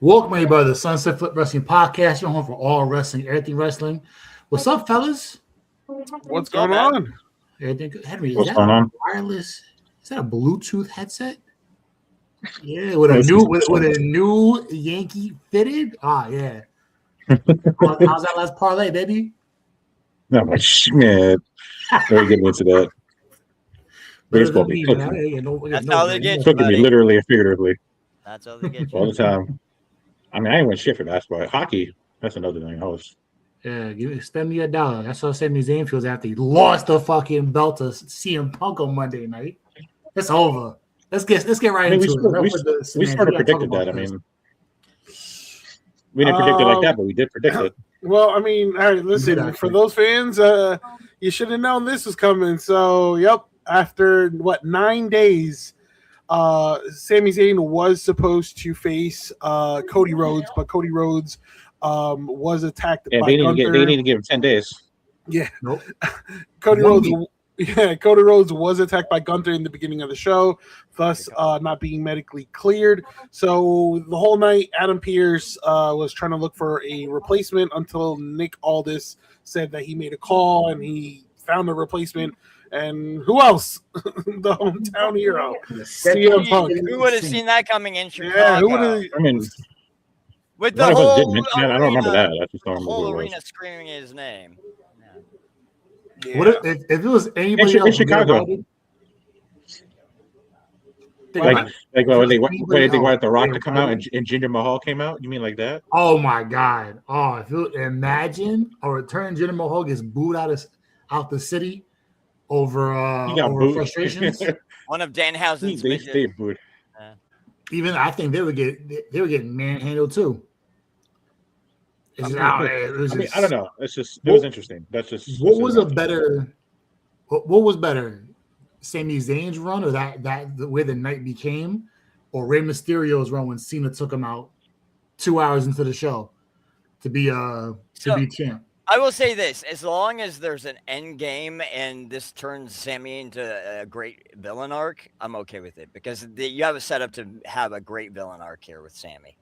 Welcome, everybody, to the Sunset Flip Wrestling Podcast. Your home for all wrestling, everything wrestling. What's up, fellas? What's going on? Everything good. Henry, is What's that going a on? wireless? Is that a Bluetooth headset? Yeah, with a new Yankee fitted. Ah, yeah. How's that last parlay, baby? No, my man. We're getting into that. Baseball be cooking. That's how they get you, Cooking me buddy. literally and figuratively That's how they get you. all the time. I mean, I ain't went shit for basketball. Hockey, that's another thing. Spend me $1. That's what Sami Zayn feels after he lost the fucking belt to CM Punk on Monday night. It's over. Let's get right into it. We sort of predicted that. I mean, we didn't predict it like that, but we did predict it. Well, I mean, all right, listen, for those fans, you should have known this was coming. So, yep, after, 9 days, Sami Zayn was supposed to face Cody Rhodes, but Cody Rhodes was attacked by Gunther. They need to give him 10 days. Yeah. Nope. Cody Rhodes was attacked by Gunther in the beginning of the show, thus not being medically cleared. So the whole night, Adam Pearce was trying to look for a replacement until Nick Aldis said that he made a call and he found a replacement. And who else? The hometown hero, CM Punk. Who would have seen that coming in Chicago? Yeah, who would have? I mean, with the whole arena, I don't remember that. I just don't the remember whole who it arena was. screaming his name. Yeah. What if it was anybody else in Chicago? When they wanted The Rock to come out and Jinder Mahal came out? You mean like that? Oh my God! Oh, imagine a return Jinder Mahal gets booed out the city over frustrations. One of Danhausen's they booed. Even I think they were getting manhandled too. I don't know. It was interesting. That's just what was better, Sami Zayn's run or that the way the night became, or Rey Mysterio's run when Cena took him out 2 hours into the show to be champ. I will say this: as long as there's an end game and this turns Sami into a great villain arc, I'm okay with it because you have a setup to have a great villain arc here with Sami.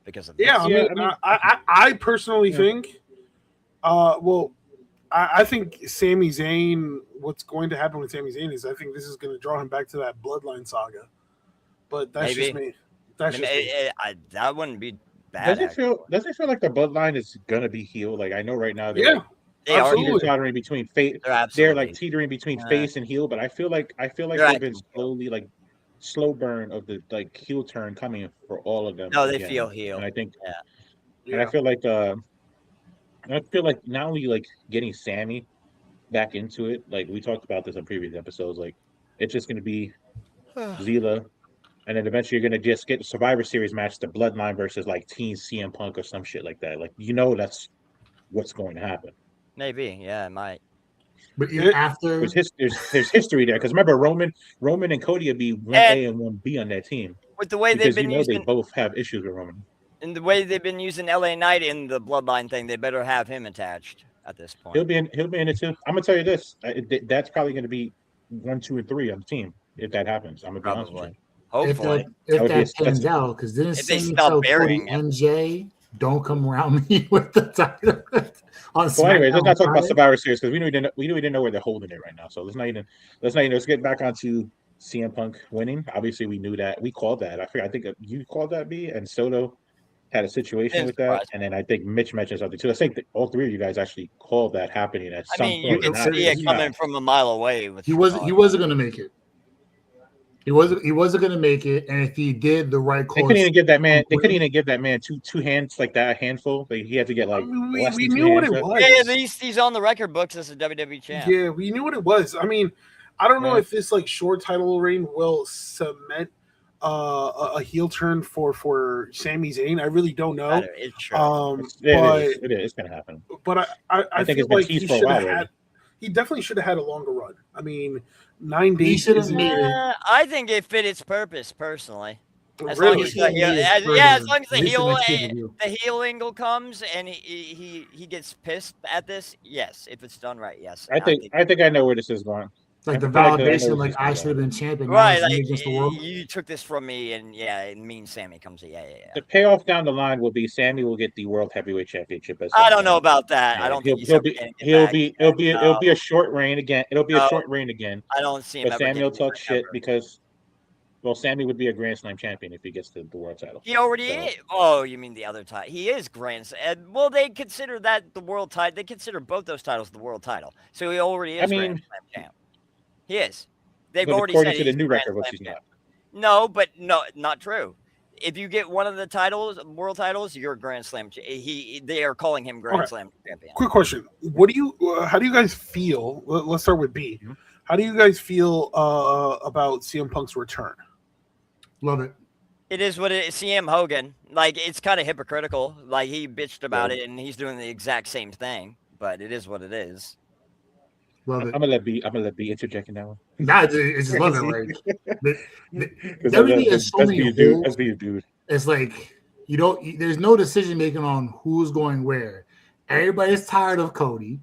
Because of this. I personally think, I think Sami Zayn. What's going to happen with Sami Zayn is I think this is going to draw him back to that Bloodline saga. But that's just me. That wouldn't be bad. Does it feel like the Bloodline is gonna be healed? Like I know right now they are teetering between face. They're like teetering between face and heel, but I feel like they've been slowly slow burn of the heel turn coming for all of them. No, they feel heel. And I think and I feel like not only getting Sami back into it, like we talked about this in previous episodes, like it's just gonna be Zila. And then eventually you're going to just get the Survivor Series match, the Bloodline versus Team CM Punk or some shit like that. That's what's going to happen. Maybe, yeah, it might. But after there's history there because remember Roman and Cody would be 1A and 1B on that team. With the way they've been using, they both have issues with Roman. And the way they've been using LA Knight in the Bloodline thing, they better have him attached at this point. He'll be in it too. I'm gonna tell you this: that's probably going to be 1, 2, and 3 on the team if that happens. I'm gonna be honest with you. Hopefully, if that pans out, because didn't they stop burying MJ? Don't come around me with the title. Well, anyways, let's not talk about Survivor Series because we didn't know where they're holding it right now. So let's get back onto CM Punk winning. Obviously, we knew that. We called that. I think you called that, B, and Soto had a situation with that, and then I think Mitch mentioned something too. I think all three of you guys actually called that happening at some point. You can see it coming from a mile away. He wasn't going to make it. He wasn't going to make it, and if he did, the right call. They couldn't even give that man. They couldn't even give that man two hands like that, a handful. He had to get we knew what it was. Yeah, at least he's on the record books as a WWE champ. Yeah, we knew what it was. I mean, I don't know if this short title reign will cement a heel turn for Sami Zayn. I really don't know. It's true. It is going to happen. But I think feel like he should have had. He definitely should have had a longer run. I mean, 9 days. I think it fit its purpose personally. As really? long as the heel angle comes and he gets pissed at this, yes. If it's done right, yes. I think I know where this is going. Like the I feel like I know validation, where like he's I gonna should go. have been champion. Now Right, it's me like against the world. you took this from me, and yeah, it means Sammy comes in. Yeah. The payoff down the line will be Sammy will get the World Heavyweight Championship at some I don't point. know about that. I And don't think he's ever getting it back. it'll be a short reign again. It'll be a No, short reign again. I don't see him But ever Sammy will getting it talk back shit ever. because Sammy would be a Grand Slam champion if he gets the world title. He already So- is. Oh, you mean the other title? He is Grand Slam. Well, they consider that the world title. They consider both those titles the world title. So he already is Grand Slam champ. He is. They've But already according said to the he's new Grand record, which Slam he's champ. not. No, but no, not true. If you get one of the titles, world titles, you're Grand Slam. They are calling him Grand Slam champion. Quick question: what do you? How do you guys feel? Let's start with B. Mhm. How do you guys feel about CM Punk's return? Love it. It is what it is. CM Hogan, like, it's kind of hypocritical. Like, he bitched about it, and he's doing the exact same thing. But it is what it is. Love I'm it. gonna let B interject in that one. Nah, it's just love it. Like the Because WWE has so many holes. That's be a dude. It's like there's no decision making on who's going where. Everybody's tired of Cody.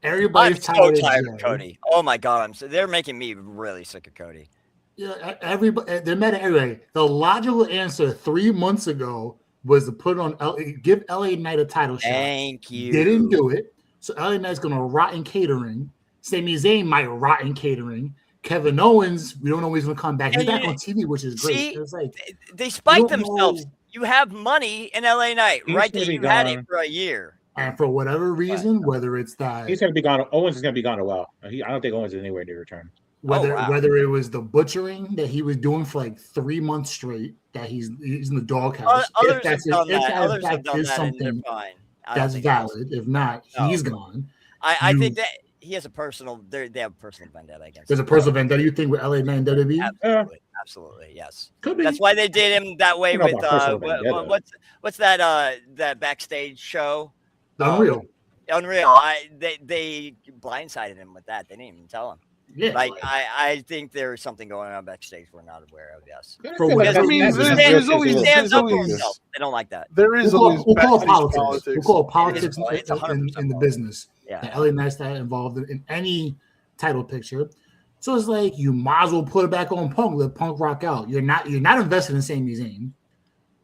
Everybody's I'm so tired tired of of Jay. Cody. Oh my god, they're making me really sick of Cody. Yeah, everybody they're mad at everybody. The logical answer 3 months ago was to put on give LA Knight a title shot. Thank you. Didn't do it. So LA Knight's gonna rot in catering. Sami Zayn might rot in catering. Kevin Owens, we don't know when he's gonna come back. He's back on TV, which is great. See, It's like they spike don't themselves. know. You have money in LA Knight, He's right? gonna That be you had it gone. for a year. And for whatever reason, whether it's that He's gonna be gone. Owens is gonna be gone a while. I don't think Owens is anywhere near return. whether it was the butchering that he was doing for like 3 months straight, that he's in the doghouse. Others If that's have done that. in Others have fact done is that, and they're something fine. that's valid. If not, he's gone. I think that he has a personal. They have a personal vendetta against. There's a him. personal vendetta. You think with LA Knight and WWE? Absolutely, yes. Could be. That's why they did him that way I don't know with about personal vendetta. what's that that backstage show? Unreal. Unreal. They blindsided him with that. They didn't even tell him. Yeah. Like I think there's something going on backstage we're not aware of. Yes. For whatever there's reason. always- Stands up for always- himself. They don't like that. There is always We'll call it backstage politics. We'll call it politics It's 100% in the business. Yeah. And LA Knight's not involved in any title picture. So it's like you might as well put it back on Punk, let Punk rock out. You're not invested in Sami Zayn.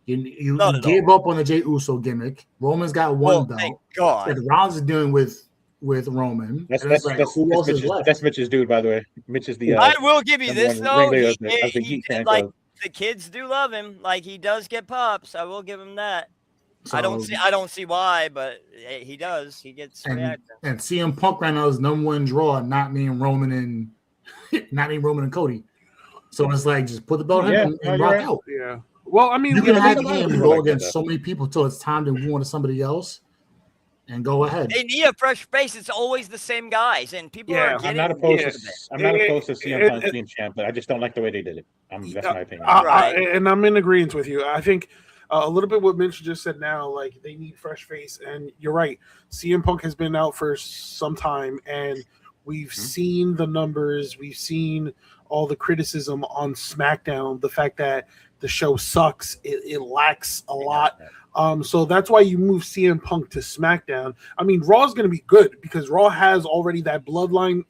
You gave up on the Jey Uso gimmick. Roman's got one belt. Thank God. Like Rollins is doing with Roman. That's who else is left? That's Mitch's dude, by the way. Mitch is the. I will give you this though. Like The kids do love him. Like, he does get pops. I will give him that. So, I don't see why, but he does. He gets reactions. And CM Punk right now is #1 draw, not me and Roman and Cody. So it's like just put the belt in and rock out. Yeah. Well, I mean, You can have a lot of him people go like against that. so many people till it's time to move on to somebody else, and go ahead. They need a fresh face. It's always the same guys, and people are Yeah, getting I'm not opposed used to to it. I'm not opposed to CM Punk being champ, but I just don't like the way they did it. That's my opinion. And I'm in agreement with you. I think a little bit what Mitch just said now, like they need fresh face, and you're right. CM Punk has been out for some time, and we've seen the numbers, we've seen all the criticism on SmackDown, the fact that the show sucks, it lacks a lot. So that's why you move CM Punk to SmackDown. I mean, Raw is going to be good because Raw has already that bloodline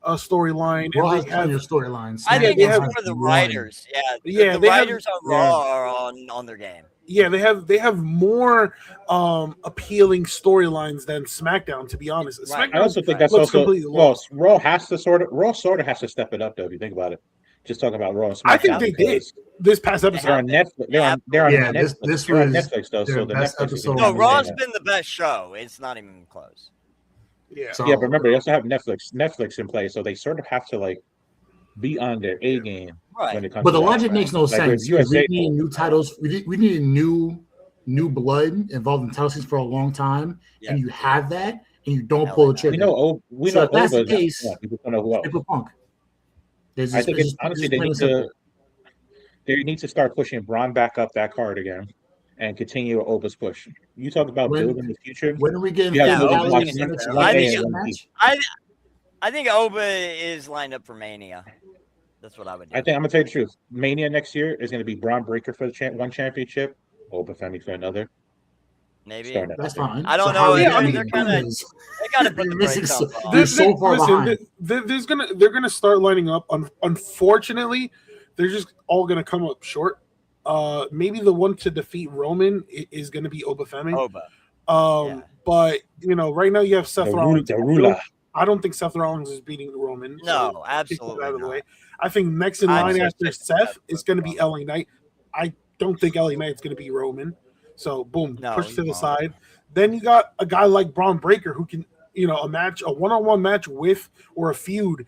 storyline. Raw has plenty of storylines. I think they it's have more the one. writers. The they have- writers on Raw are on their game. Yeah, they have more appealing storylines than SmackDown, to be honest. Right. I also think that's looks also completely lost. Raw sort of has to step it up though. If you think about it, just talking about Raw and SmackDown. I think they did this past They're episode. on Netflix. They're on Yeah, Netflix. this They're on was Netflix though. their So the best Netflix is episode. No, gonna Raw's be- been the best show. It's not even close. Yeah. So, Yeah, but remember they also have Netflix in play, so they sort of have to like be on their A game when Right. it comes. but to the that, logic right? makes no Like, sense. with USA, We need new titles. We need new blood involved in title scenes for a long time, Yeah. and you have that, and you don't pull the trigger. we So know if that's the Oba. case, Yeah, people don't know who else. Stick with Punk. There's I think it's just- honestly it's they plain need and simple. they need to start pushing Braun back up that card again and continue Oba's push. You talk about When- building the future. When are we getting Yeah, $50 Oba's a gonna minute get to there. get I this think- match? I think Oba is lined up for Mania. That's what I would do. I think I'm gonna tell you the truth. Mania next year is going to be Braun Breaker for the one championship, Oba Femi for another. Maybe that's fine. I don't So know. how Yeah, I mean, they're kind of they got to put the brakes on. They're so far behind. They're gonna start lining up. Unfortunately, they're just all gonna come up short. Maybe the one to defeat Roman is gonna be Obafemi. Oba. But right now you have Seth Rollins. The ruler. I don't think Seth Rollins is beating Roman. No, absolutely out of the not. way. I think next in line after Seth is going to be LA Knight. I don't think LA Knight's going to be Roman. So boom, push to the side. Then you got a guy like Braun Breaker who can, a one-on-one match with or a feud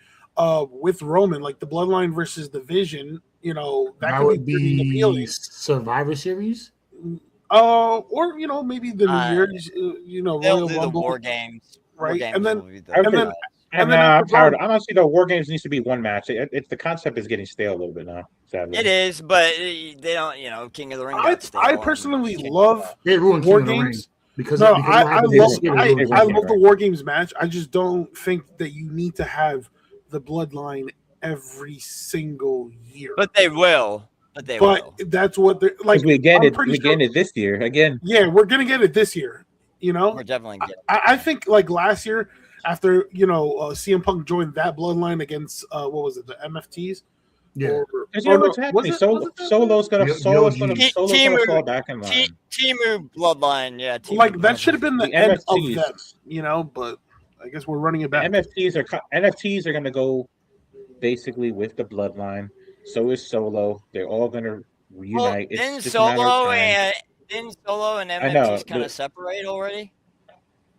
with Roman, like the Bloodline versus the Vision. That would be pretty appealing. Survivor Series. Or maybe the New Year's, Royal Rumble, the War Games, right? War and then I'm tired. Honestly, though, War Games needs to be one match. It's the concept is getting stale a little bit now. Sadly, it is, but they don't. King of the Ring. I personally love War Games because I love the War Games match. I just don't think that you need to have the Bloodline every single year. But they will. But that's what they're like. We get it this year again. Yeah, we're gonna get it this year. We're definitely getting it. I think like last year after CM Punk joined that Bloodline against what was it, the MFTs? Yeah. What's happening? Solo's gonna fall back in line. Timu Bloodline, yeah. That should have been the end of them, but I guess we're running it back. NFTs are gonna go basically with the Bloodline. So is Solo. They're all gonna reunite. Didn't Solo and MFTs kind of separate already?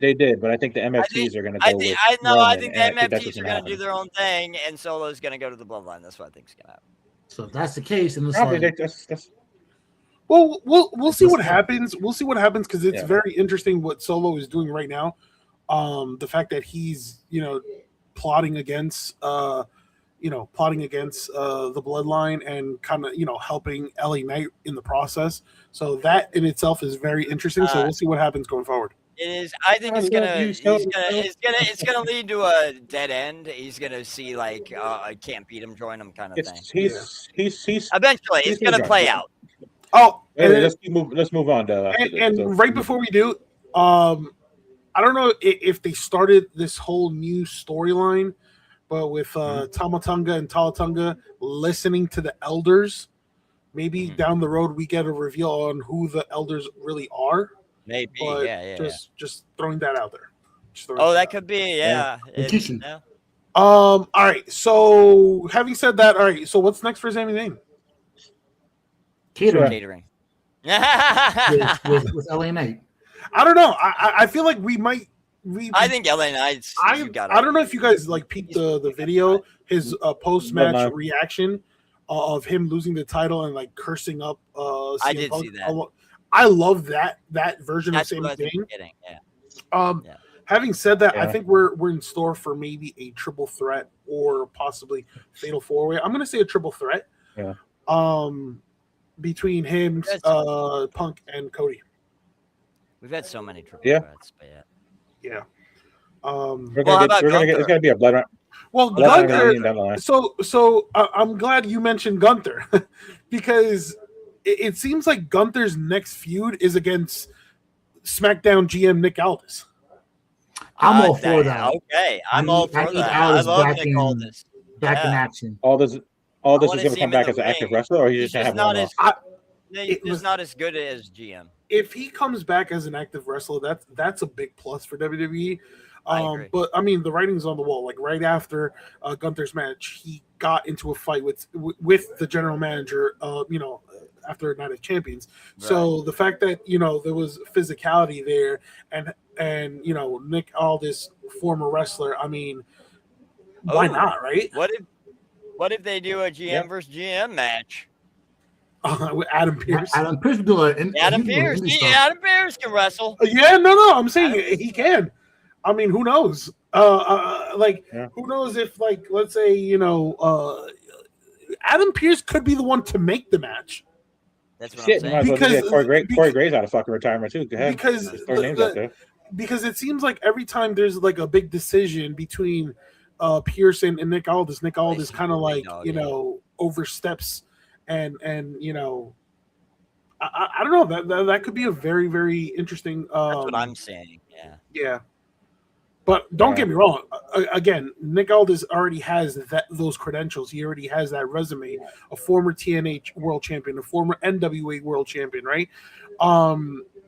They did, but I think the MFTs are going to go with I think the MFTs are going to do their own thing, and Solo's going to go to the Bloodline. That's what I think is going to happen. So if that's the case, and well, we'll see what happens. We'll see what happens because it's very interesting what Solo is doing right now. The fact that he's plotting against the Bloodline and kind of helping LA Knight in the process. So that in itself is very interesting. So we'll see what happens going forward. It is. I think it's gonna lead to a dead end. He's gonna see I can't beat him, join him kind of thing. He's eventually it's gonna play out. Oh, let's move on to right before we do, I don't know if they started this whole new storyline, but with Tama Tonga and Tala Tonga listening to the elders, maybe down the road we get a reveal on who the elders really are. Maybe, but just throwing that out there. That could be, yeah. All right. So having said that, all right. So what's next for Sami Zayn? Catering. with LA Knight. I don't know. I feel like we might. I think LA Knight's. I don't know if you guys peeped the video, his post match reaction of him losing the title and cursing up. I did see that. I love that version of Sami Zayn. Having said that, I think we're in store for maybe a triple threat or possibly fatal 4-way. I'm going to say a triple threat. Yeah. Between him, Punk, and Cody. We've had so many triple threats, but yeah. It's going to be a blood. Well, Gunther. So I'm glad you mentioned Gunther because it seems like Gunther's next feud is against SmackDown GM Nick Aldis. I'm all for that. Okay, I'm all for that. I love Nick Aldis. Back in action. Aldis is going to come back as an active wrestler, or he's just not as good as GM. If he comes back as an active wrestler, that's a big plus for WWE. But I mean, the writing's on the wall. Right after Gunther's match, he got into a fight with the general manager. After Night of Champions, so the fact that there was physicality there, and Nick Aldis, former wrestler. I mean, why not, right? What if they do a GM versus GM match? With Adam Pearce. Adam Pearce doing Adam Pearce. Adam Pearce can wrestle. Yeah, no. I'm saying he can. I mean, who knows? Who knows if, let's say, Adam Pearce could be the one to make the match. That's what I'm saying. Because Corey Gray's out of fucking retirement too. Go ahead. Because it seems like every time there's a big decision between Pearce and Nick Aldis oversteps and I don't know. That could be a very, very interesting. That's what I'm saying. Yeah. Yeah. But don't get me wrong. Again, Nick Aldis already has those credentials. He already has that resume. A former TNA world champion, a former NWA world champion, right?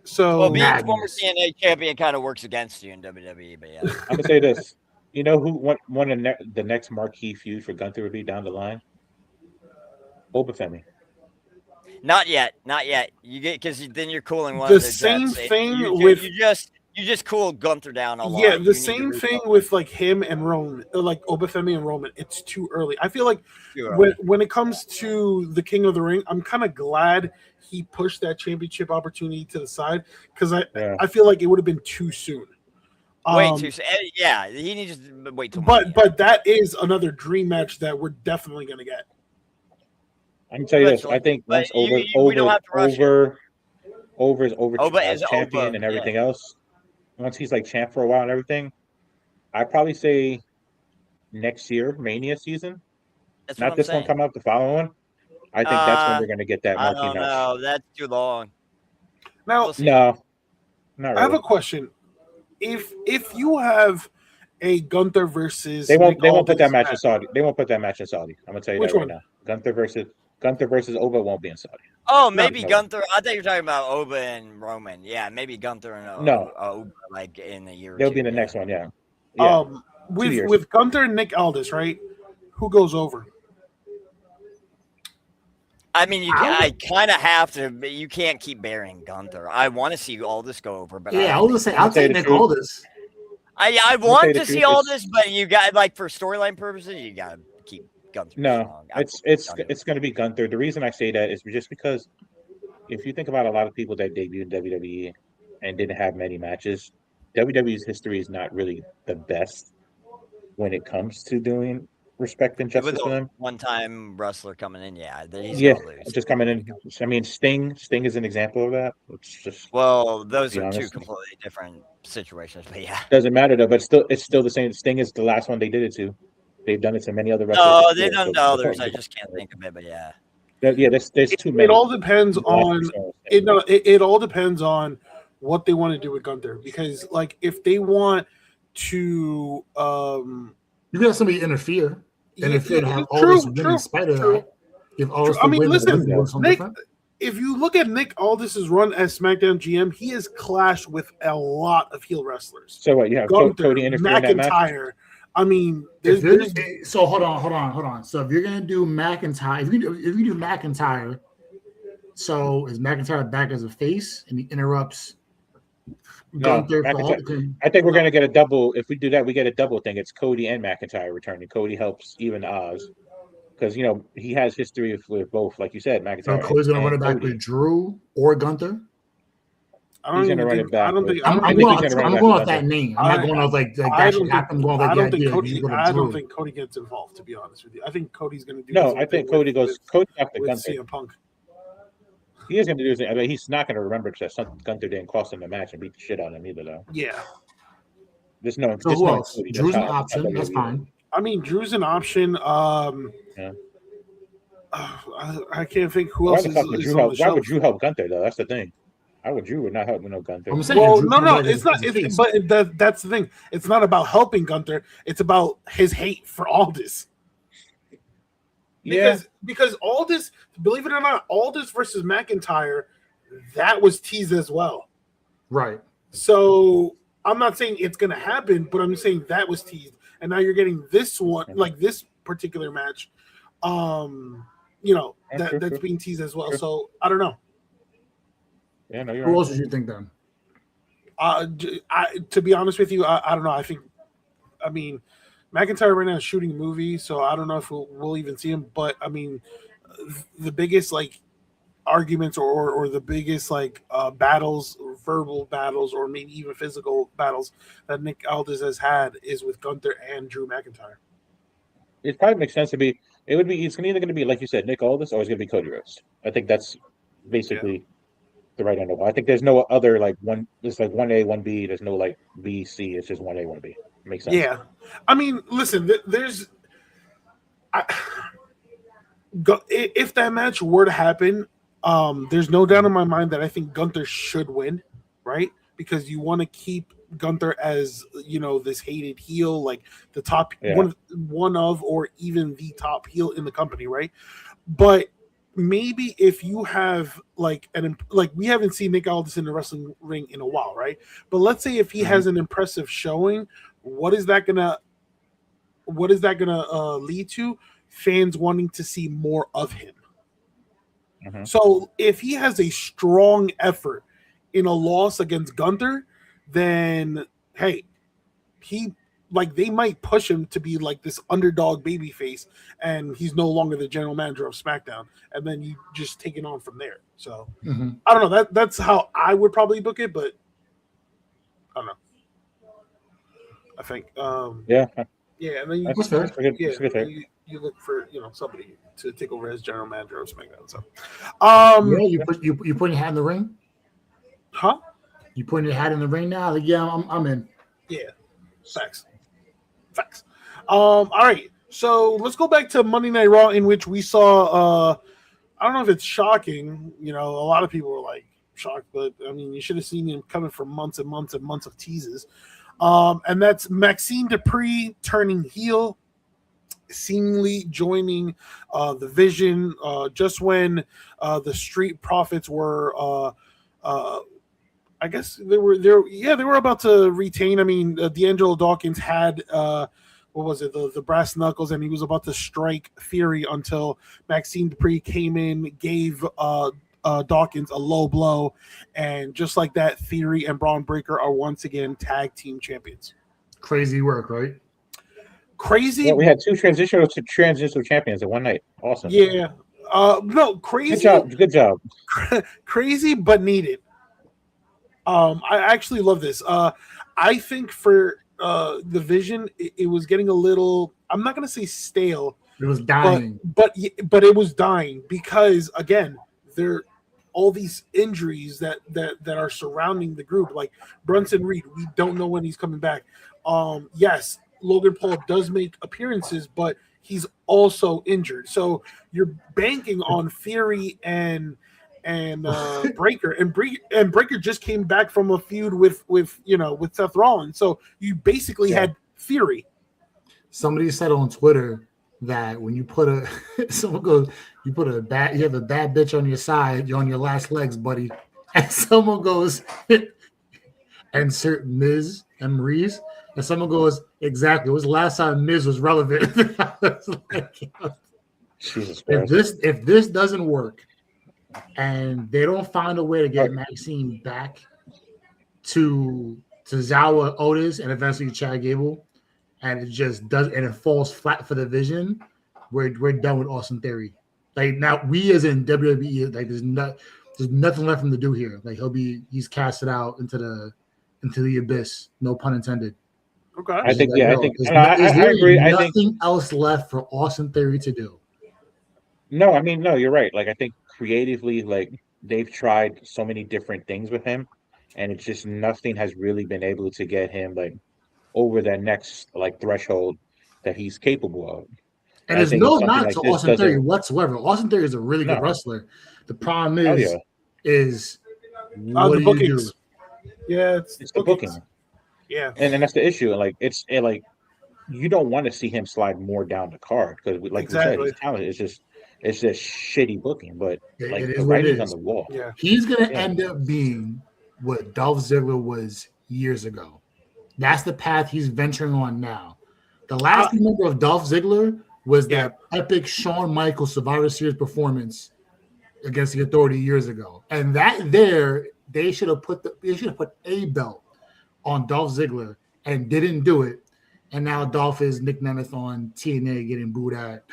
So being former TNA champion kind of works against you in WWE. But yeah, I'm gonna say this. You know who one of the next marquee feud for Gunther would be down the line? Obafemi. Not yet. You get because then you're cooling one the of the same Jets. thing You just cooled Gunther down a lot. Yeah, the same thing with like him and Roman, like Obafemi and Roman. It's too early. I feel like when it comes to the King of the Ring, I'm kind of glad he pushed that championship opportunity to the side because I feel like it would have been too soon. Way too soon. Yeah, he needs to wait till. But that is another dream match that we're definitely gonna get. I can tell you this. I think once over as champion and everything else. Once he's like champ for a while and everything, I'd probably say next year, Mania season. Not this one coming up, the following one. I think that's when we're going to get that marquee match. No, that's too long. Now, no, not really. I have a question. If you have a Gunther versus they won't put that match in Saudi. They won't put that match in Saudi. I'm going to tell you Which that one? right now. Gunther versus Oba won't be in Saudi. Oh, maybe Gunther. I thought you were talking about Oba and Roman. Yeah, maybe Gunther and Oba, like in a year. They'll be in the next one. Yeah. With Gunther and Nick Aldis, right? Who goes over? I mean, I kind of have to. But you can't keep burying Gunther. I want to see Aldis go over, but I was gonna say I'll take Nick Aldis. I want to see Aldis, but you got like for storyline purposes, you got to keep Gunther. No, it's going to be Gunther. The reason I say that is just because if you think about a lot of people that debuted in WWE and didn't have many matches, WWE's history is not really the best when it comes to doing respect and justice to them. One-time wrestler coming in, just coming in. I mean, Sting is an example of that. It's just those are two completely different situations, but yeah, doesn't matter though. But it's still the same. Sting is the last one they did it to. They've done it to many other wrestlers. No, they've done others. I just can't think of it, but yeah. There's too many. It all depends on it all depends on what they want to do with Gunther. Because like if they want to you got somebody interfere and have all this win in spite of that. Listen, Nick, if you look at Nick Aldis's run as SmackDown GM, he has clashed with a lot of heel wrestlers. So what? You have Cody interfere in that match? I mean, so hold on. So if you're gonna do McIntyre, if you do McIntyre, so is McIntyre back as a face and he interrupts Gunther? I think we're gonna get a double. If we do that, we get a double thing. It's Cody and McIntyre returning. Cody helps even Oz because he has history with both, like you said, McIntyre. So Cody's gonna run it back with Drew or Gunther. He's going to run it back. I'm going off that name. I'm not going off like that. I'm going off like I don't think Cody gets involved, to be honest with you. I think Cody's going to do. No, I think Cody goes. Cody after Gunther. CM Punk. He is going to do his thing. I mean, he's not going to remember that Gunther didn't cost him the match and beat the shit out of him either, though. Yeah. Drew's an option. That's fine. I mean, Drew's an option. I can't think who else is on the show. Why would Drew help Gunther though? That's the thing. Drew would not help Gunther. It's not. But that's the thing. It's not about helping Gunther. It's about his hate for Aldis. Because Aldis, believe it or not, Aldis versus McIntyre, that was teased as well. Right. So I'm not saying it's going to happen, but I'm saying that was teased, and now you're getting this one, like this particular match. That's being teased as well. So I don't know. Yeah, no, who else did you think then? To be honest with you, I don't know. I mean, McIntyre right now is shooting a movie, so I don't know if we'll even see him. But I mean, the biggest arguments or the biggest battles, verbal battles, or maybe even physical battles that Nick Aldis has had is with Gunther and Drew McIntyre. It probably makes sense to be. It's either going to be like you said, Nick Aldis, or it's going to be Cody Rhodes. I think that's basically. Yeah. The right end. I think there's no other one. It's 1A, 1B. There's no B, C. It's just 1A, 1B. Makes sense. Yeah, I mean, listen. If that match were to happen, There's no doubt in my mind that I think Gunther should win, right? Because you want to keep Gunther as, you know, this hated heel, like the top one of or even the top heel in the company, right? But maybe if you have like we haven't seen Nick Aldis in the wrestling ring in a while, right? But let's say if he has an impressive showing, what is that gonna lead to? Fans wanting to see more of him. So if he has a strong effort in a loss against Gunther, then hey, they might push him to be like this underdog babyface, and he's no longer the general manager of SmackDown, and then you just take it on from there. So I don't know. That's how I would probably book it, but I don't know. I think and then you look for, you know, somebody to take over as general manager of SmackDown. So you putting your hat in the ring? Huh? You putting your hat in the ring now? Like, yeah, I'm in. Yeah. Facts. All right. So let's go back to Monday Night Raw, in which we saw I don't know if it's shocking, you know, a lot of people were like shocked, but I mean, you should have seen him coming for months and months and months of teases. And that's Maxine Dupree turning heel, seemingly joining the Vision just when the Street Profits were I guess they were about to retain. I mean, D'Angelo Dawkins had what was it, the brass knuckles, and he was about to strike Theory until Maxine Dupree came in, gave Dawkins a low blow, and just like that, Theory and Braun Breaker are once again tag team champions. Crazy work, right? Crazy. Yeah, we had two transitional champions in one night. Awesome. Yeah. No, crazy. Good job. Crazy, but needed. I actually love this. I think for the Vision, it was getting a little, I'm not going to say stale. It was dying. But it was dying because, again, there all these injuries that are surrounding the group. Like Brunson Reed, we don't know when he's coming back. Yes, Logan Paul does make appearances, but he's also injured. So you're banking on Theory and Breaker, and Breaker just came back from a feud with Seth Rollins. So you basically had Theory. Somebody said on Twitter that when you put someone goes, you have a bad bitch on your side, you're on your last legs, buddy. And someone goes, insert Miz and Maurice, and someone goes, exactly. It was the last time Miz was relevant. Jesus Christ. If this doesn't work, and they don't find a way to get Maxine back to Zawa Otis and eventually Chad Gable, and it just does, and it falls flat for the Vision, we're done with Austin Theory. Like now, we as in WWE, like there's nothing left for him to do here. Like he's casted out into the abyss. No pun intended. Okay. I think I agree. Nothing else left for Austin Theory to do. No, I mean, no, you're right. Like I think creatively, like they've tried so many different things with him, and it's just nothing has really been able to get him like over that next like threshold that he's capable of. And there's no knock to Austin Theory whatsoever. Austin Theory is a really good wrestler. The problem is what do you do? Yeah, it's the booking. Yeah, and that's the issue. Like like you don't want to see him slide more down the card because, like we said, his talent is just. It's just shitty booking, but like the writing's on the wall. Yeah. He's gonna end up being what Dolph Ziggler was years ago. That's the path he's venturing on now. The last member of Dolph Ziggler was that epic Shawn Michaels Survivor Series performance against the Authority years ago, and they should have put a belt on Dolph Ziggler and didn't do it, and now Dolph is Nick Nemeth on TNA getting booed at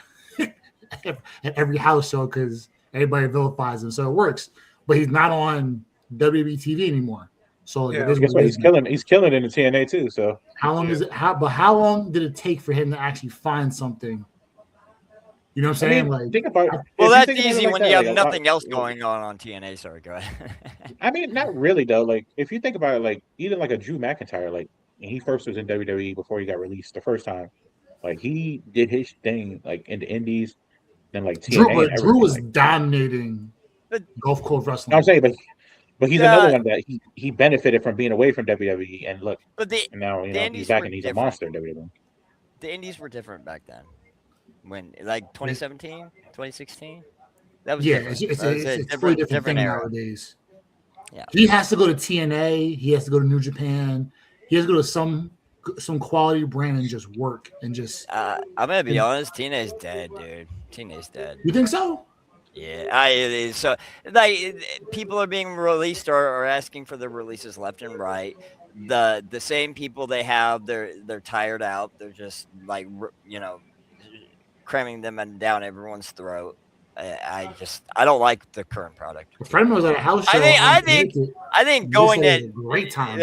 every house show because everybody vilifies him, so it works. But he's not on WWE TV anymore. So guess what? He's killing it in the TNA too. So how long is it? How long did it take for him to actually find something? You know what I'm saying? Like, think about it. Well, that's easy when you have nothing else going on TNA. Sorry, go ahead. I mean, not really though. Like, if you think about it, like even like a Drew McIntyre, like when he first was in WWE before he got released the first time, like he did his thing like in the Indies. And like TNA Drew was dominating Gulf Coast Wrestling. I'm saying, but he's another one that he benefited from being away from WWE, and look, and now he's back and he's a monster in WWE. The indies were different back then. When 2017, 2016, that was different. It's a different thing era. nowadays. Yeah, he has to go to TNA. He has to go to New Japan. He has to go to some quality brand and just work and just. I'm gonna be honest. TNA's dead, dude. TNA's dead. You think so? Yeah, so people are being released or asking for their releases left and right. The same people they have, they're tired out. They're just cramming them down everyone's throat. I don't like the current product. A friend was at a house show. I think going in a great time.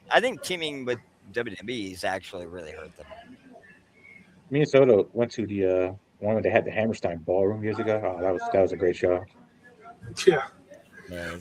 I think teaming with WWE's actually really hurt them. Me and Soto went to the one where they had the Hammerstein Ballroom years ago. Oh, that was a great show. Yeah.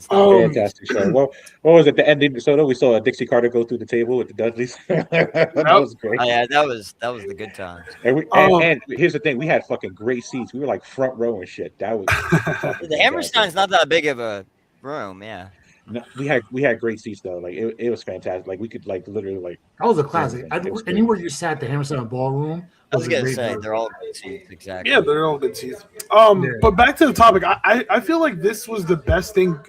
Fantastic show. Well, what was it? The ending. So we saw Dixie Carter go through the table with the Dudleys. That was great. Oh, yeah, that was the good times. And here's the thing: we had fucking great seats. We were like front row and shit. That was the Hammerstein's not that big of a room. Yeah. No, we had great seats though. Like it was fantastic. Like we could literally that was a classic. Anywhere you sat, the Hammerstein Ballroom. I was gonna say they're all good seats. Exactly. Yeah, they're all good seats. But back to the topic, I feel like this was the best thing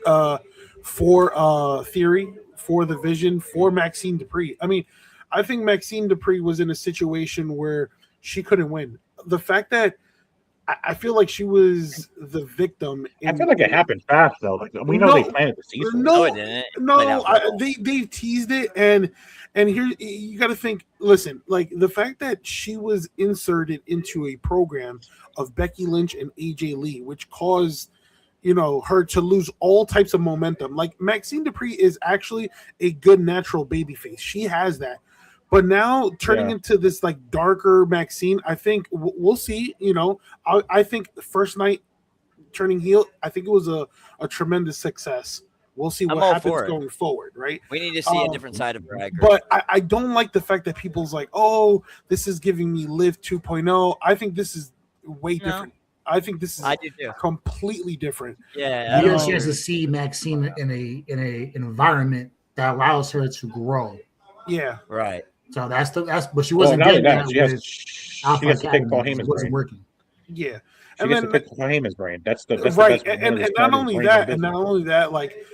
for Theory, for the Vision, for Maxine Dupree. I mean, I think Maxine Dupree was in a situation where she couldn't win. The fact that I feel like she was the victim. I feel like it happened fast though. Like we know they planted the season. No, it didn't. They teased it, and here you got to think. Listen, like the fact that she was inserted into a program of Becky Lynch and AJ Lee, which caused her to lose all types of momentum. Like Maxine Dupree is actually a good natural babyface. She has that. But now turning into this like darker Maxine, I think we'll see. I think the first night turning heel, I think it was a tremendous success. We'll see what happens going forward, right? We need to see a different side of Bragger. But I don't like the fact that people's like, oh, this is giving me Liv 2.0. I think this is way different. I think this is completely different. Yeah, you get a chance to see Maxine in a environment that allows her to grow. Yeah, right. So but she wasn't getting that. She has to pick Paul Heyman's brain. Working. Yeah, she gets to pick Paul Heyman's brain. That's right. And not only that, like,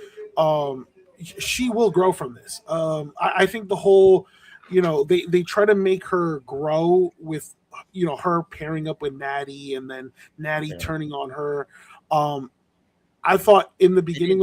she will grow from this. I think the whole, they try to make her grow with, her pairing up with Natty and then Natty turning on her. I thought in the beginning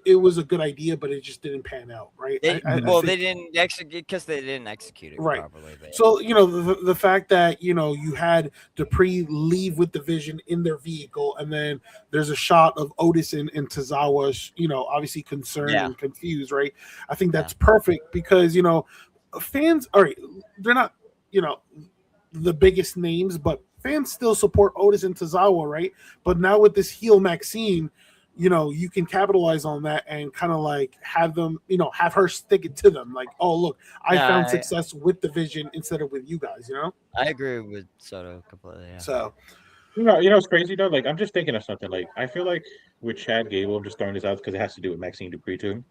it was a good idea, but it just didn't pan out, right? They didn't execute because they didn't execute it properly. So the fact that you had Dupree leave with the Vision in their vehicle, and then there's a shot of Otis and Tozawa, obviously concerned and confused, right? I think that's perfect because fans, all right, they're not the biggest names, but fans still support Otis and Tozawa, right? But now with this heel Maxine, you can capitalize on that and kind of like have them, have her stick it to them. Like, oh, look, I found success with the Vision instead of with you guys, I agree with Soto completely. Yeah. So, it's crazy though. Like, I'm just thinking of something. Like, I feel like with Chad Gable, I'm just throwing this out because it has to do with Maxine Dupree too.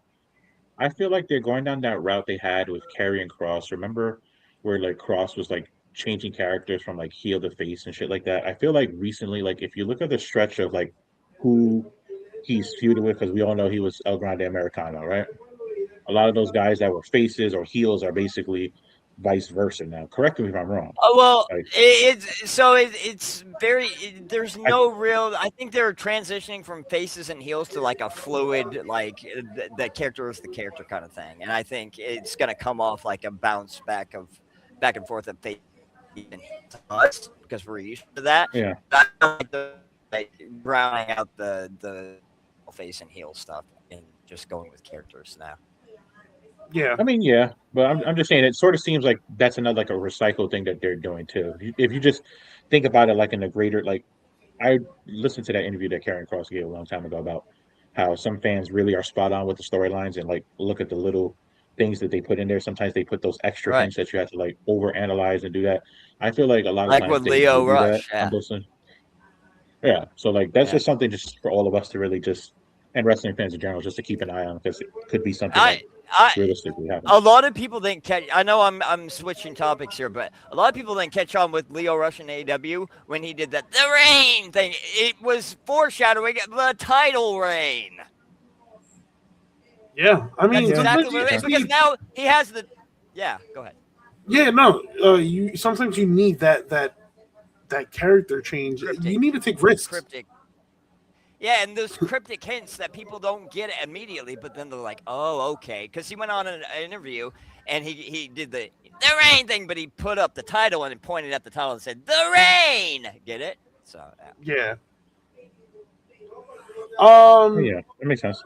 I feel like they're going down that route they had with Karrion Kross. Remember where like Kross was like changing characters from like heel to face and shit like that. I feel like recently, like if you look at the stretch of like who he's feuded with, because we all know he was El Grande Americano, right? A lot of those guys that were faces or heels are basically vice versa now. Correct me if I'm wrong. Oh well, like, it's very. There's no real. I think they're transitioning from faces and heels to like a fluid, like the character is the character kind of thing, and I think it's gonna come off like a bounce back and forth of face and us because we're used to that. Yeah. I don't like rounding out the face and heel stuff and just going with characters now. Yeah. I mean, yeah, but I'm just saying it sort of seems like that's another like a recycled thing that they're doing too. If you just think about it like in a greater, like I listened to that interview that Karrion Kross gave a long time ago about how some fans really are spot on with the storylines and like look at the little things that they put in there. Sometimes they put those extra things that you have to like over analyze and do that. I feel like a lot of times with Leo Rush, Yeah, so like that's just something just for all of us to really just, and wrestling fans in general, just to keep an eye on, because it could be something that realistically happens. A lot of people didn't catch. I know I'm switching topics here, but a lot of people didn't catch on with Lio Rush in AEW when he did the reign thing. It was foreshadowing the title reign. Yeah, I mean, that's exactly what it is, because now he has the. Yeah, go ahead. Yeah, no, you sometimes you need that character change. Cryptic. You need to take risks. Cryptic. Yeah, and those cryptic hints that people don't get immediately, but then they're like, "Oh, okay," because he went on an interview and he did the reign thing, but he put up the title and pointed at the title and said, "The reign." Get it? So yeah. Yeah, that makes sense.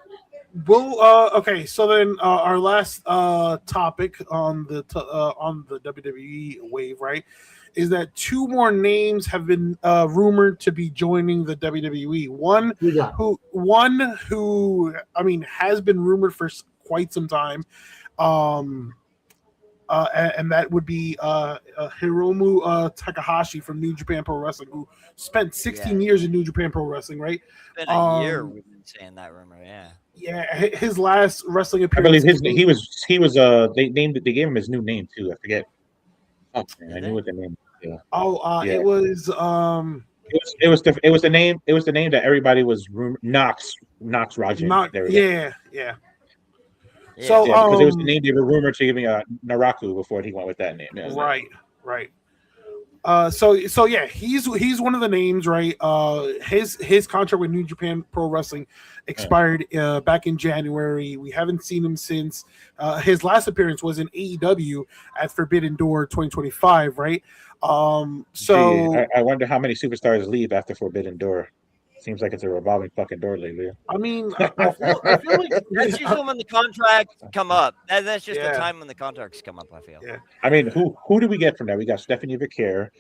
Well, okay. So then, our last topic on the WWE wave, right, is that 2 more names have been rumored to be joining the WWE. One who I mean has been rumored for quite some time, and that would be Hiromu Takahashi from New Japan Pro Wrestling, who spent 16 years in New Japan Pro Wrestling, right? It's been a year we've been saying that rumor, yeah. Yeah, his last wrestling appearance. I believe they gave him his new name too. I forget. Oh man, I knew what the name. Yeah. It was It was the name that everybody was Knox Rajan. Yeah. So because it was the name they were rumored to giving Naraku before he went with that name. Yeah, right. So yeah, he's one of the names, right? His contract with New Japan Pro Wrestling expired back in January. We haven't seen him since. His last appearance was in AEW at Forbidden Door 2025, right? So I wonder how many superstars leave after Forbidden Door. Seems like it's a revolving fucking door lately. I mean, I feel like that's usually when the contracts come up. That's just the time when the contracts come up, I feel. Yeah. I mean, who do we get from that? We got Stephanie Vicaire.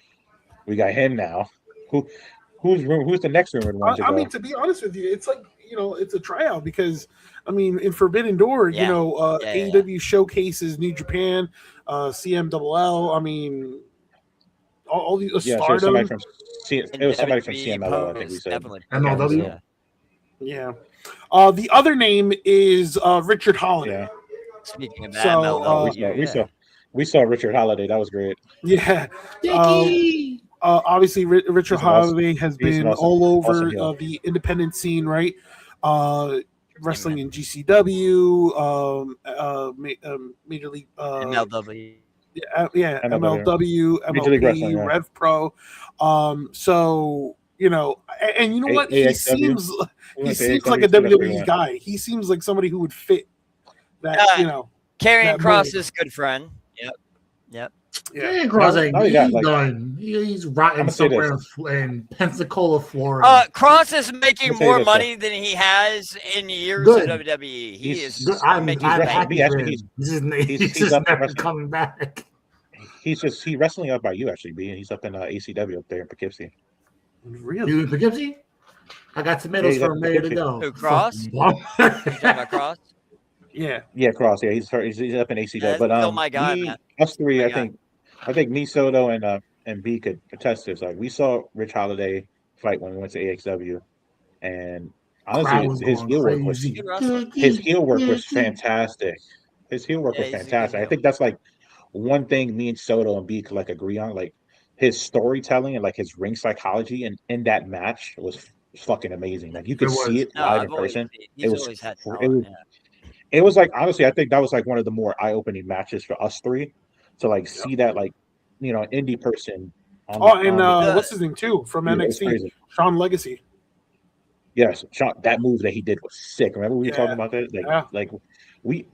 We got him now. Who's the next rumored one to go? I mean, to be honest with you, it's like, it's a tryout, because I mean, in Forbidden Door, AEW showcases New Japan, CMLL. I mean, all these Stardom. It was somebody from CMLL, I think we said. MLW. Yeah. The other name is Richard Holiday. Yeah. Speaking of that, we saw Richard Holiday. That was great. Yeah. Obviously, Richard Holiday has been all over the independent scene, right? Wrestling in GCW, Major League MLW. MLW, MLP, Rev Pro. So, and you know what? He seems like a WWE guy. He seems like somebody who would fit that, Karrion Kross is good friend. Yep. Karrion Kross he's rotten somewhere in Pensacola, Florida. Kross is making more money than he has in years of WWE. He's never coming back. He's wrestling up by you, actually, B. He's up in ACW up there in Poughkeepsie. Really? You in Poughkeepsie? I got tomatoes for him ready to go. Who, Kross? You talking about Kross? Yeah, Kross. Yeah, he's up in ACW. But still my guy, man. Us three, I think me, Soto, and B could attest this. Like, we saw Rich Holiday fight when we went to AXW, and honestly, his heel work was fantastic. His heel work was fantastic. I think that's like one thing me and Soto and B could like agree on. Like, his storytelling and like his ring psychology and in that match was fucking amazing. Like, you could see it live in person. It was like, honestly, I think that was like one of the more eye-opening matches for us three to like see that, like, indie person. What's his name too from NXT? Sean Legacy. Yes, Sean, that move that he did was sick. Remember we were talking about that? Like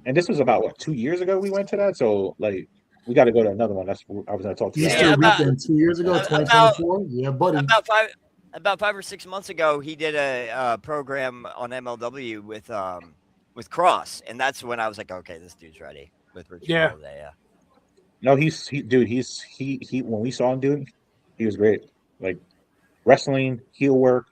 and this was about 2 years ago we went to that. So like we got to go to another one. That's what I was going to talk to you about. 2 years ago, 2024. Yeah, buddy. About 5 or 6 months ago, he did a program on MLW with Kross, and that's when I was like, okay, this dude's ready with Richard Holiday. Yeah. No, he when we saw him, dude, he was great. Like, wrestling, heel work.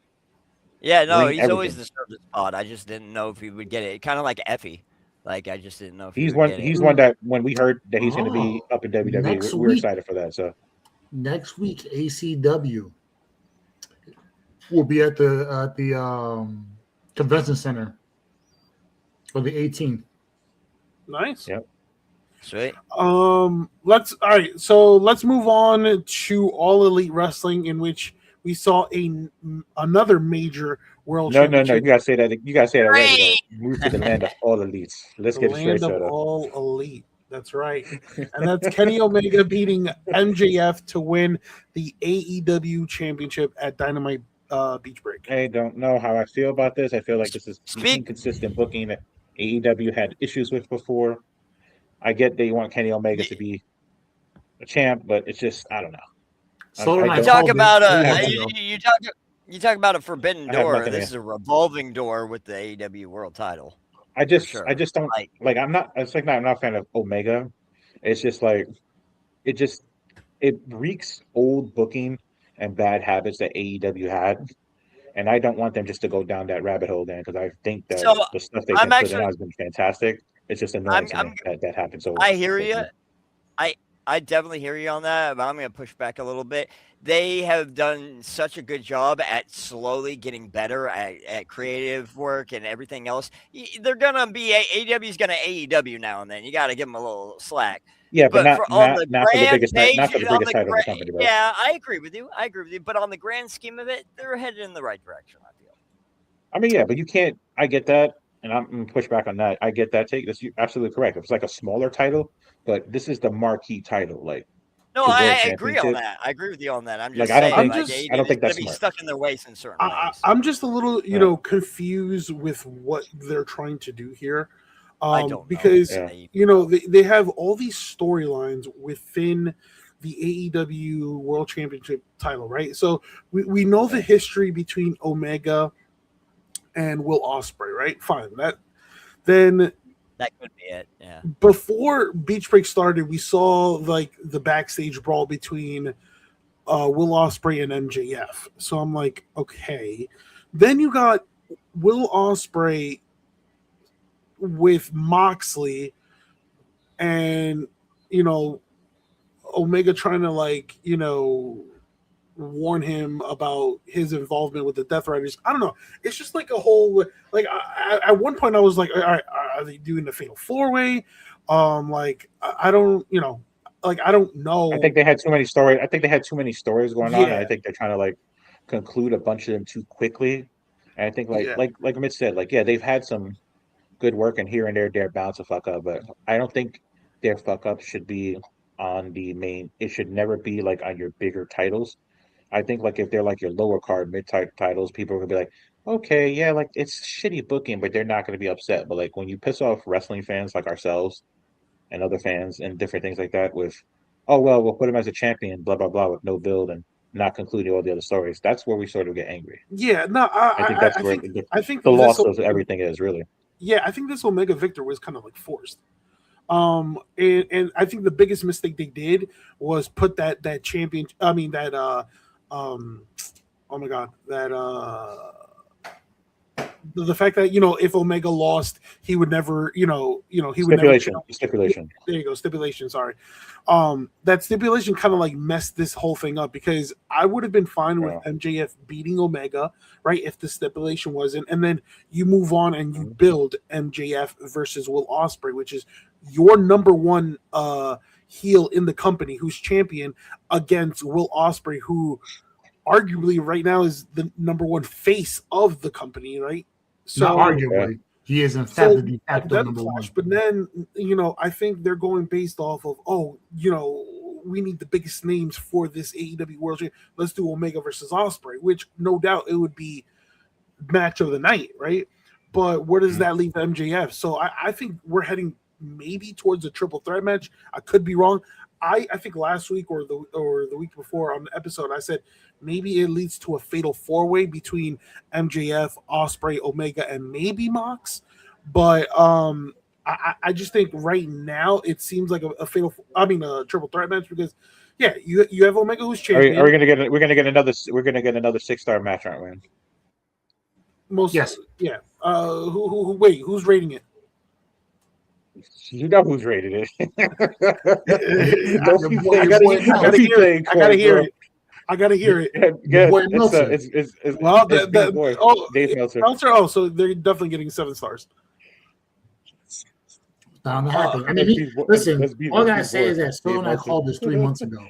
Yeah, no, he's always deserved the spot. I just didn't know if he would get it. Kind of like Effie. Like, I just didn't know if he's one that when we heard that he's going to be up in WWE, we're excited for that. So next week, ACW. will be at the convention center for the 18th. Nice. Yep. Sweet. Let's move on to All Elite Wrestling, in which we saw another major world championship. You gotta say that. You gotta say that already. Move to the land of all elites. Let's get it straight. Land of all elite. That's right. And that's Kenny Omega beating MJF to win the AEW championship at Dynamite Beach Break. I don't know how I feel about this. I feel like this is inconsistent booking that AEW had issues with before. I get they want Kenny Omega to be a champ, but it's just I don't know. You talk about a forbidden door. This is a revolving door with the AEW World Title. I just don't like. I'm not a fan of Omega. It's just like it reeks old booking and bad habits that AEW had, and I don't want them just to go down that rabbit hole then because I think that the stuff they've been putting out has been fantastic. It's just annoying that happens. So I hear you. I definitely hear you on that, but I'm going to push back a little bit. They have done such a good job at slowly getting better at creative work and everything else. They're going to be AEW's going to AEW now and then. You got to give them a little slack. Yeah, but not for the biggest title of the company. Bro. Yeah, I agree with you. But on the grand scheme of it, they're headed in the right direction, I feel. I mean, yeah, but you can't. I get that, and I'm going to push back on that. I get that take. That's absolutely correct. It's like a smaller title, but this is the marquee title. Like, no, I agree on that. I agree with you on that. I'm just like, saying, I don't think that's be stuck in their ways in certain ways. I'm just a little, confused with what they're trying to do here. I don't because they have all these storylines within the AEW World Championship title, right? So we know the history between Omega and Will Ospreay, right? Fine. That could be it. Yeah. Before Beach Break started, we saw like the backstage brawl between Will Ospreay and MJF. So I'm like, okay. Then you got Will Ospreay with Moxley and Omega trying to warn him about his involvement with the Death Riders. I don't know. It's just like a whole at one point I was like, all right, are they doing the Fatal 4-Way? I don't know. I think they had too many stories. I think they had too many stories going on, and I think they're trying to conclude a bunch of them too quickly. And I think like Mitch said, they've had some good work, and here and there they're bound to fuck up, but I don't think their fuck up should be on the main. It should never be on your bigger titles. I think if they're your lower card mid-type titles, people are gonna be like, okay, yeah, it's shitty booking, but they're not gonna be upset. But when you piss off wrestling fans like ourselves and other fans and different things like that with, oh well, we'll put him as a champion, blah blah blah, with no build and not concluding all the other stories. That's where we sort of get angry. Yeah, no, I think the loss of everything is really. Yeah, I think this Omega victor was kind of forced. And I think the biggest mistake they did was put that champion. I mean oh my god, the fact that if Omega lost, he would never he would stipulation. There you go, stipulation. Sorry, that stipulation kind of messed this whole thing up because I would have been fine with MJF beating Omega, right? If the stipulation wasn't, and then you move on and you build MJF versus Will Ospreay, which is your number one heel in the company who's champion against Will Ospreay, who arguably right now is the number one face of the company, right? So not arguably, he is in fact the de facto number one. But then I think they're going based off of we need the biggest names for this AEW World Championship. Let's do Omega versus Ospreay, which no doubt it would be match of the night, right? But where does that leave MJF? So I think we're heading maybe towards a triple threat match. I could be wrong. I think last week or the week before on the episode, I said maybe it leads to a fatal 4-way between MJF, Ospreay, Omega, and maybe Mox. But I just think right now it seems like a triple threat match because you have Omega who's champion. We're gonna get another 6-star match, aren't we? Yes. Yeah. Who's rating it? You know who's rated it. I gotta hear it. I gotta hear it. Good. Boy, Dave Meltzer. Meltzer. So they're definitely getting 7 stars. Bound to happen. I mean, listen. All I gotta say is that Soto and I called this 3 months ago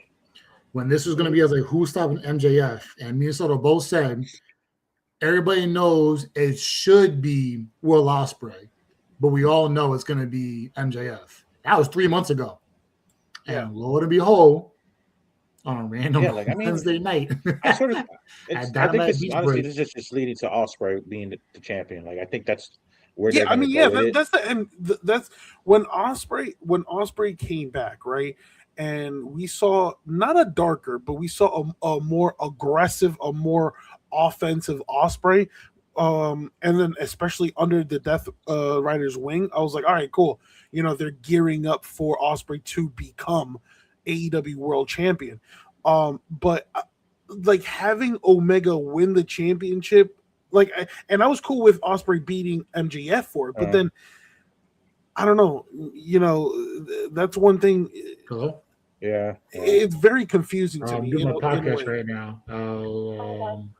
when this was gonna be. I was like, "Who's stopping MJF?" And me and Soto both said, "Everybody knows it should be Will Ospreay, but we all know it's gonna be MJF." That was 3 months ago, and lo and behold, on a random Wednesday night, I think this is just leading to Ospreay being the champion. Like I think that's. That's when Ospreay came back, right? And we saw not a darker, but we saw a more aggressive, a more offensive Ospreay. And then especially under the Death Rider's wing, I was like, all right, cool. They're gearing up for Ospreay to become AEW World Champion. But like having Omega win the championship. And I was cool with Ospreay beating MJF for it, but then I don't know. That's one thing. Hello? Yeah, it's very confusing to me. I'm doing my podcast right now.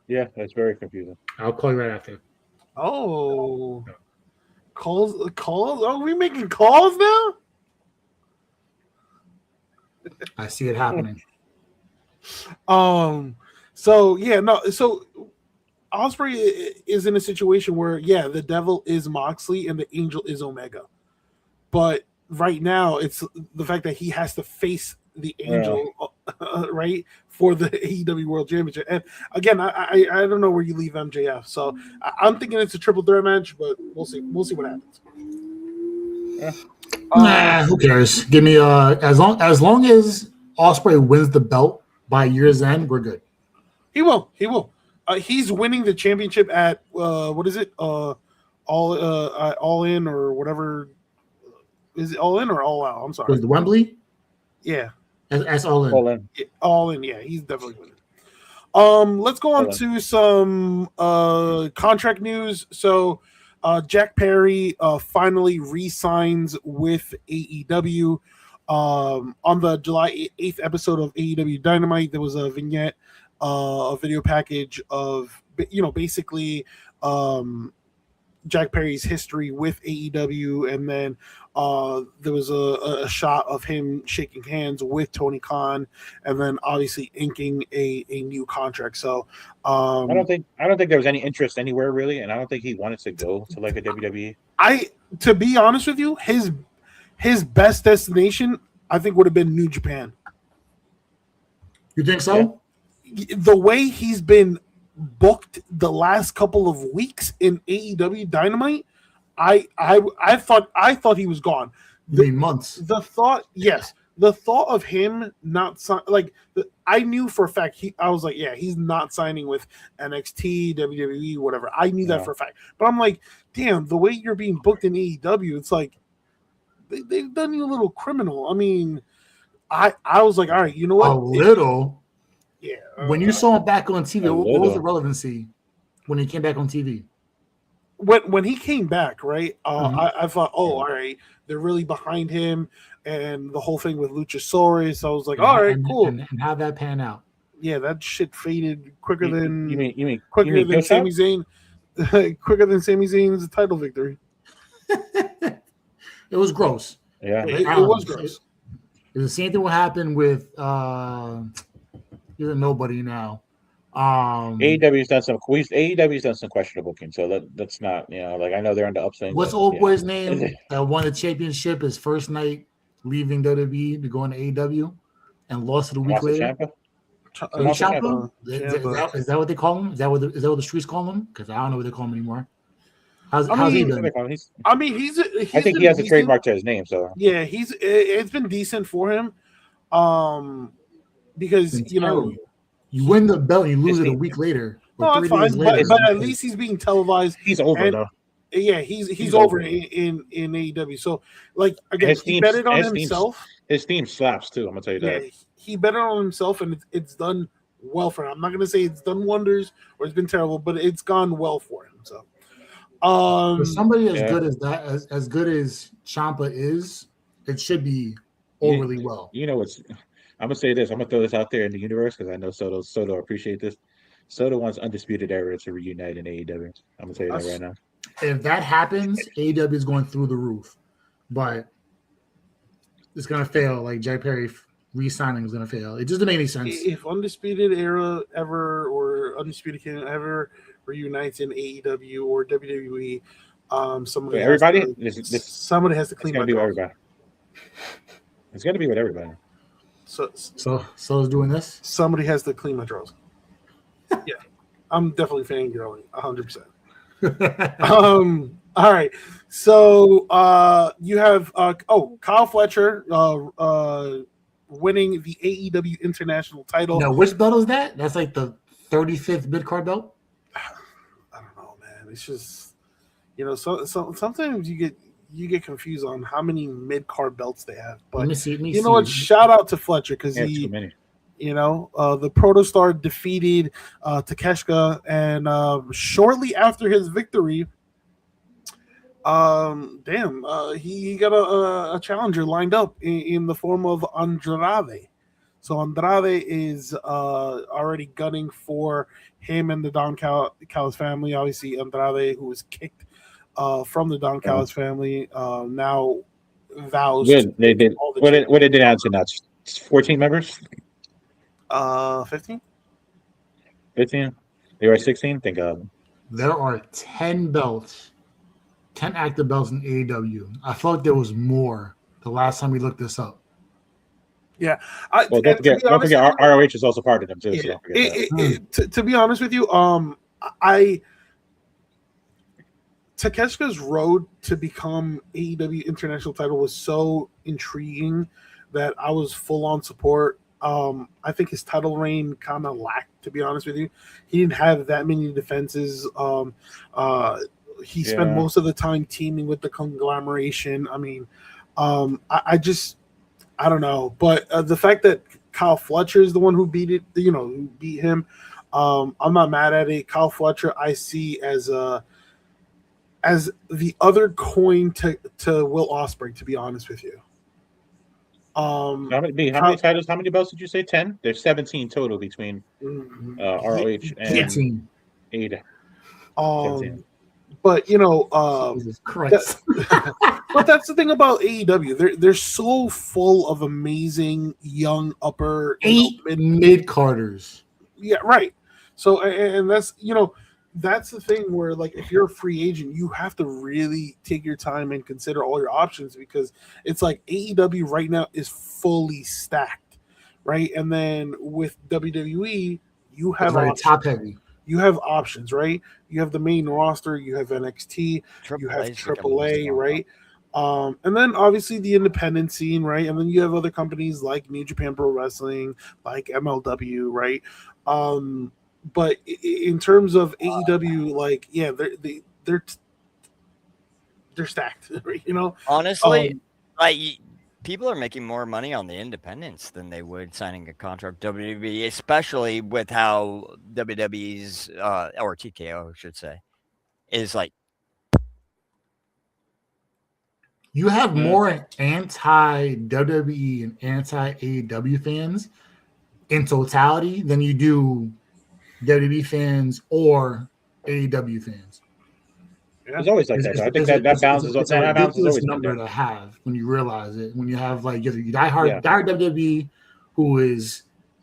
Yeah, it's very confusing. I'll call you right after. Oh, calls. Are we making calls now? I see it happening. So yeah, no. So Ospreay is in a situation where, the devil is Moxley and the angel is Omega. But right now, it's the fact that he has to face the angel, right, for the AEW World Championship. And again, I don't know where you leave MJF. So I'm thinking it's a triple threat match, but we'll see. We'll see what happens. Who cares? Give me as long as Ospreay wins the belt by year's end, we're good. He will. He's winning the championship at what is it? All in or whatever. Is it all in or all out? I'm sorry. Was the Wembley? Yeah. That's all in. All in. Yeah, he's definitely winning. Let's go on to some contract news. So Jack Perry finally re-signs with AEW. On the July 8th episode of AEW Dynamite, there was a vignette, a video package of, basically Jack Perry's history with AEW, and then there was a shot of him shaking hands with Tony Khan, and then obviously inking a new contract. So I don't think there was any interest anywhere really, and I don't think he wanted to go to like a WWE. To be honest with you, his best destination, I think, would have been New Japan. You think so? Yeah. The way he's been booked the last couple of weeks in AEW Dynamite, I thought he was gone. Months. The thought of him not I knew for a fact I was like, yeah, he's not signing with NXT, WWE, whatever. I knew that for a fact. But I'm like, damn, the way you're being booked in AEW, it's like they've done you a little criminal. I mean, I was like, all right, you know what? A little. Yeah. When you saw him back on TV, what was the relevancy when he came back on TV? When he came back, right? I thought, all right, they're really behind him, and the whole thing with Luchasaurus. I was like, all right, cool. And how'd that pan out? Yeah, that shit faded quicker than Sami Zayn. Quicker than Sami Zayn's title victory. It was gross. Yeah, it was gross. It's the same thing what happened with he's a nobody now. AEW's done some questionable bookings, so that's not, like, I know they're on the upswing. What's old boy's name that won the championship his first night leaving WWE to go into AEW and lost it a week later? Ciampa? Is that what they call him? Is that what the streets call him? Because I don't know what they call him anymore. How's he been? I mean, I think he has a trademark to his name. So yeah, it's been decent for him. Because you win the belt, and you lose it a week later. No, it's fine. But at least he's being televised. He's over though. Yeah, he's over in AEW. So, like, again, he betted on himself. His team slaps too. I'm gonna tell you that. He betted on himself, and it's done well for him. I'm not gonna say it's done wonders or it's been terrible, but it's gone well for him. So, for somebody as good as that, as good as Ciampa is, it should be overly well. I'm gonna say this. I'm gonna throw this out there in the universe because I know Soto appreciate this. Soto wants Undisputed Era to reunite in AEW. I'm gonna tell you that right now. If that happens, AEW is going through the roof, but it's gonna fail. Like Jay Perry re-signing is gonna fail. It just doesn't make any sense. If Undisputed Era ever or Undisputed Kingdom ever reunites in AEW or WWE, somebody has to clean my draws. It's gonna be with everybody. So is doing this. Somebody has to clean my draws. Yeah, I'm definitely fangirling 100%. All right. So you have Kyle Fletcher winning the AEW International title. Now, which belt is that? That's like the 35th mid-card belt? I don't know, man. It's just, so sometimes you get confused on how many mid-card belts they have. But let me see. You know what? Shout out to Fletcher because too many. The Protostar defeated Takeshita, and shortly after his victory, he got a challenger lined up in the form of Andrade. So Andrade is already gunning for him and the Don Callis family. Obviously, Andrade, who was kicked from the Don Callis family, now vows. Good. They did. What did they announce? Now 14 members. 15. 15. They were 16. Thank God. There are 10 belts, 10 active belts in AEW. I felt there was more the last time we looked this up. Yeah. Don't forget ROH is also part of them too. So to be honest with you, Takeshita's road to become AEW International title was so intriguing that I was full on support. I think his title reign kind of lacked, to be honest with you. He didn't have that many defenses. He spent most of the time teaming with the conglomeration. I mean, I don't know. But the fact that Kyle Fletcher is the one who beat it, who beat him, I'm not mad at it. Kyle Fletcher, I see as the other coin to Will Ospreay, to be honest with you. How many titles? How many belts did you say? 10. There's 17 total between ROH and AEW. But Jesus Christ. But that's the thing about AEW. They're so full of amazing young upper 8 mid-carders. Yeah, right. So and that's that's the thing where, like, if you're a free agent, you have to really take your time and consider all your options, because it's like AEW right now is fully stacked, right? And then with WWE, you have top heavy. You have options, right? You have the main roster, you have NXT, you have AAA, right? And then obviously the independent scene, right? And then you have other companies like New Japan Pro Wrestling, like MLW, right? But in terms of AEW, like, yeah, they're stacked, Honestly, people are making more money on the independents than they would signing a contract with WWE, especially with how WWE's or TKO, I should say, is like. You have more anti-WWE and anti-AEW fans in totality than you do WWE fans or AEW fans. It's always like that. I think that balances it's a ridiculous number to have when you realize it. When you have like your diehard WWE, who is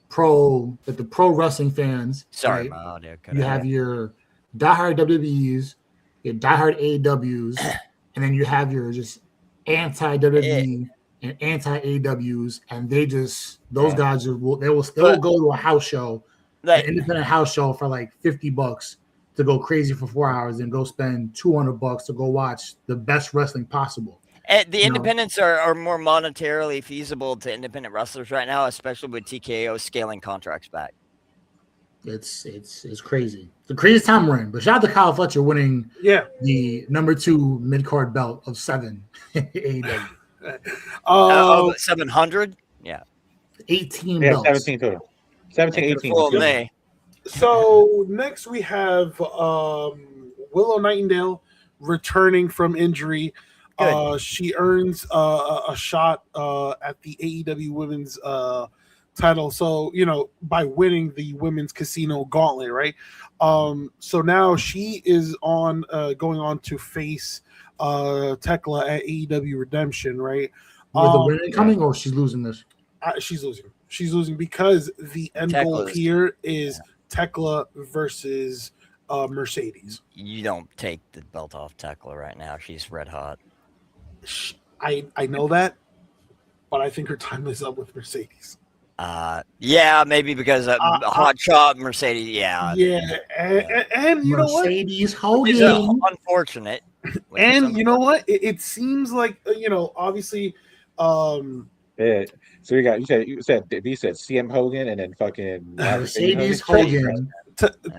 the pro wrestling fans. Sorry, right? You have your diehard WWEs, your diehard AEWs, and then you have your just anti-WWE and anti-AEWs, and those guys will go to a house show. An independent house show for like $50 to go crazy for 4 hours and go spend $200 to go watch the best wrestling possible. And the independents are more monetarily feasible to independent wrestlers right now, especially with TKO scaling contracts back. It's crazy. It's the craziest time we're in. But shout out to Kyle Fletcher winning the number 2 mid-card belt of 7 AEW. 700? Yeah. 18 belts. 17 total. 17, 18. So next we have Willow Nightingale returning from injury. She earns a shot at the AEW Women's title. So, by winning the women's casino gauntlet, right? So now she is going on to face Tekla at AEW Redemption, right? With the women coming, or she's losing this? She's losing. She's losing because the end goal here is Tekla versus Mercedes. You don't take the belt off Tekla right now. She's red hot. I know that, but I think her time is up with Mercedes. Yeah, maybe because hot shot Mercedes. Yeah, and you know what? Mercedes Hogan. Unfortunate. And you know what? It seems like obviously. Yeah. So you said CM Hogan and then fucking Mercedes Hogan.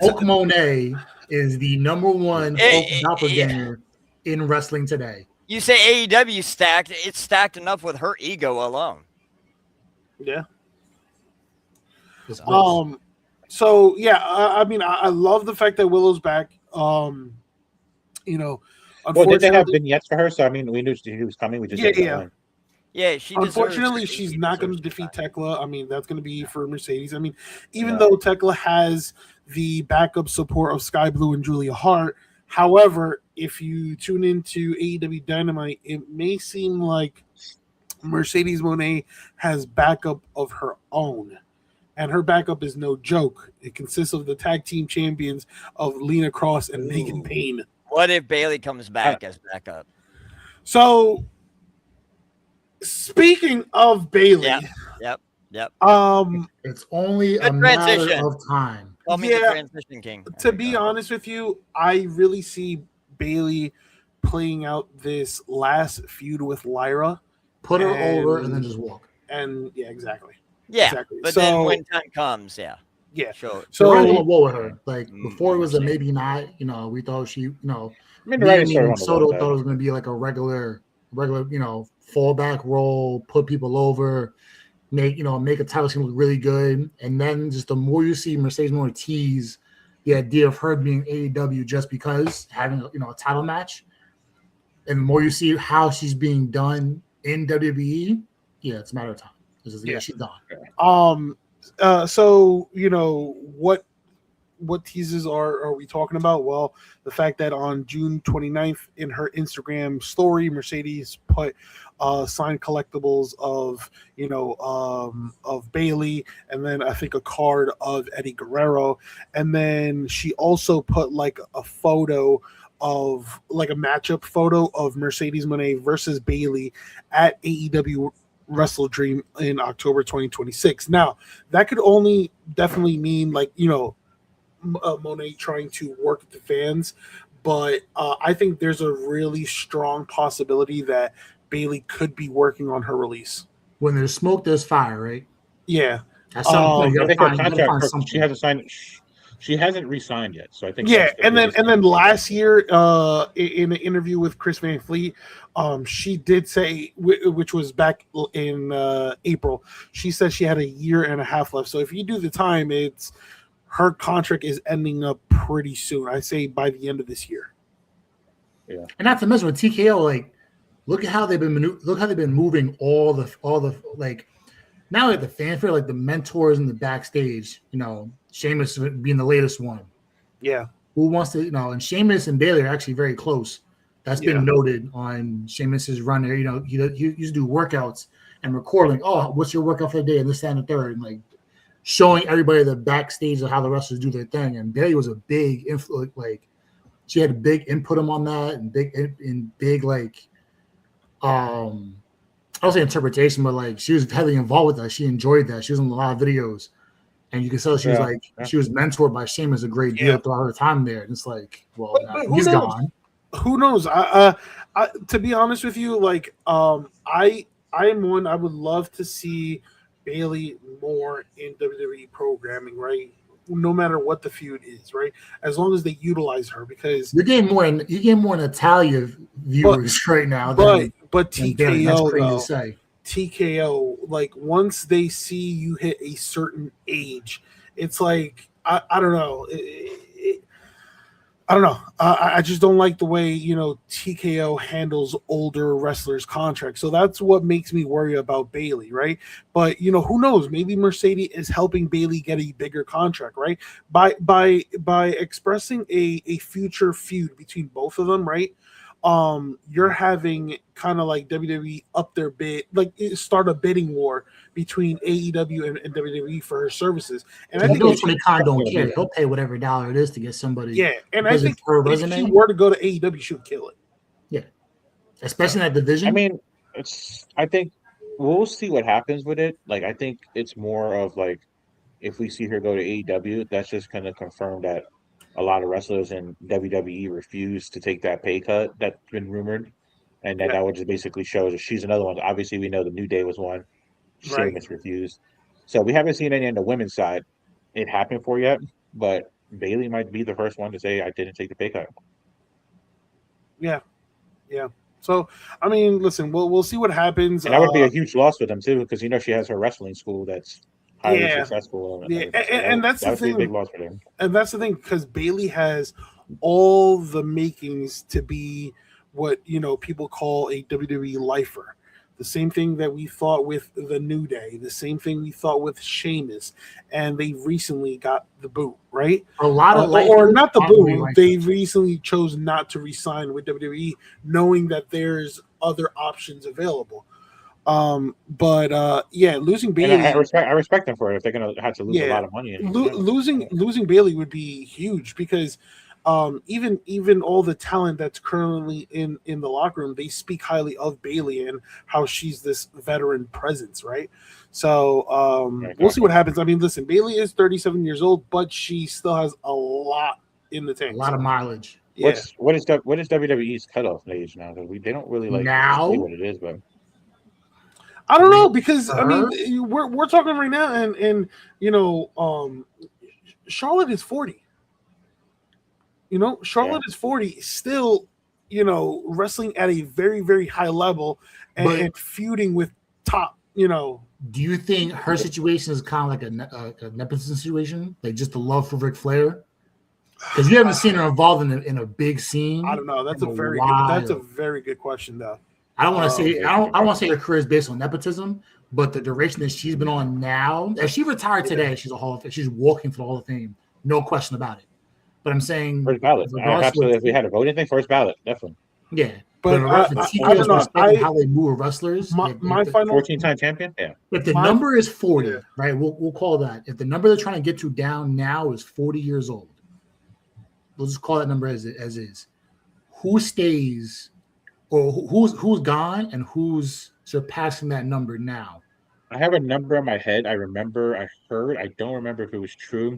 Hulk Monet is the number one Hulk doppelganger in wrestling today. You say AEW stacked? It's stacked enough with her ego alone. Yeah. So yeah, I mean, I love the fact that Willow's back. Well, did they have vignettes for her? So I mean, we knew he was coming. We just Yeah, unfortunately, she's not going to defeat Tekla. I mean, that's going to be for Mercedes. I mean, even though Tekla has the backup support of Sky Blue and Julia Hart, however, if you tune into AEW Dynamite, it may seem like Mercedes Moné has backup of her own. And her backup is no joke. It consists of the tag team champions of Lena Cross and Megan Payne. What if Bayley comes back as backup? So, speaking of Bayley, yep. It's only a matter of time. Call me the transition king. To be honest with you, I really see Bayley playing out this last feud with Lyra. Put her over and then just walk. And exactly. Yeah, exactly. But then when time comes, sure. So I don't know with her. Like before, it was a maybe not. We thought she. Soto thought it was going to be like a regular, fallback role, put people over, make a title scene look really good, and then just the more you see Mercedes Moné tease the idea of her being AEW just because having a title match, and the more you see how she's being done in WWE, it's a matter of time. She's gone. So what teases are we talking about? Well, the fact that on June 29th in her Instagram story, Mercedes put signed collectibles of of Bayley, and then I think a card of Eddie Guerrero, and then she also put like a photo of like a matchup photo of Mercedes Moné versus Bayley at AEW Wrestle Dream in October 2026. Now, that could only definitely mean Moné trying to work with the fans, but I think there's a really strong possibility that Bayley could be working on her release. When there's smoke, there's fire, right? Yeah. That's something. She hasn't signed. She hasn't re-signed yet, so I think. Yeah, and then last year, in an interview with Chris Van Fleet, she did say, which was back in April, she said she had a year and a half left. So if you do the time, it's her contract is ending up pretty soon. I say by the end of this year. Yeah, and not to mention with TKO, like look how they've been moving all the like now at the fanfare, like the mentors in the backstage. Sheamus being the latest one. Yeah. Who wants to, and Sheamus and Bayley are actually very close. That's been noted on Sheamus's run there. He used to do workouts and record like, oh, what's your workout for the day? And this, that, and the third. And like showing everybody the backstage of how the wrestlers do their thing. And Bayley was a big influence. Like she had a big input on that and big like, I don't say interpretation, but like she was heavily involved with that. She enjoyed that. She was in a lot of videos. And you can tell she was she was mentored by Sheamus a great deal throughout her time there. And it's like, well, he's gone. Who knows? I to be honest with you, like, I am one. I would love to see Bayley more in WWE programming, right? No matter what the feud is, right? As long as they utilize her, because you're getting more Natalia viewers right now. But TKO though. TKO, like once they see you hit a certain age, it's like I don't know. I don't know. I just don't like the way, TKO handles older wrestlers' contracts. So that's what makes me worry about Bayley, right? But who knows? Maybe Mercedes is helping Bayley get a bigger contract, right? By expressing a future feud between both of them, right? You're having kind of like WWE up their bid, like start a bidding war between AEW and WWE for her services. And I think Tony Khan don't care. He'll pay whatever dollar it is to get somebody. Yeah, and I think if she were to go to AEW, she would kill it. Yeah, especially in that division. I mean, I think we'll see what happens with it. Like, I think it's more of like if we see her go to AEW, that's just going to confirm that a lot of wrestlers in WWE refuse to take that pay cut that's been rumored, and that would just basically show that she's another one. Obviously, we know the New Day was one. Sheamus refused. So we haven't seen any on the women's side it happen for yet, but Bayley might be the first one to say, I didn't take the pay cut. Yeah. So, I mean, listen, we'll see what happens. And that would be a huge loss for them, too, because, she has her wrestling school that's highly successful. Yeah, and that's the thing. Be a big loss for them. And that's the thing, because Bayley has all the makings to be what, people call a WWE lifer. The same thing that we thought with the New Day, the same thing we thought with Sheamus, and they recently got the boot, right? A lot of or not the boot. They recently chose not to re-sign with WWE, knowing that there's other options available. Losing Bayley. And I respect them for it if they're going to have to lose a lot of money. Losing Bayley would be huge because. Even all the talent that's currently in the locker room, they speak highly of Bayley and how she's this veteran presence, right? So we'll see what happens. I mean, listen, Bayley is 37 years old, but she still has a lot in the tank. A lot of mileage. Yeah. What is WWE's cutoff age now? They don't really say what it is, but I don't know because I mean we're talking right now, and Charlotte is 40. Charlotte is 40, still, wrestling at a very, very high level and feuding with top, Do you think her situation is kind of like a nepotism situation? Like just the love for Ric Flair? Because you haven't seen her involved in a big scene. I don't know. That's a very good question, though. I don't want to say I don't want to say her career is based on nepotism, but the duration that she's been on now, if she retired today, she's a Hall of Fame. She's walking for the Hall of Fame, no question about it. But I'm saying first ballot. Absolutely, if we had a voting thing, first ballot, definitely. Yeah, but I don't know how they move wrestlers. My final 14-time champion. Yeah. If the number is 40, right? We'll call that. If the number they're trying to get to down now is 40 years old, we'll just call that number as is. Who stays, or who's gone, and who's surpassing that number now? I have a number in my head. I heard. I don't remember if it was true.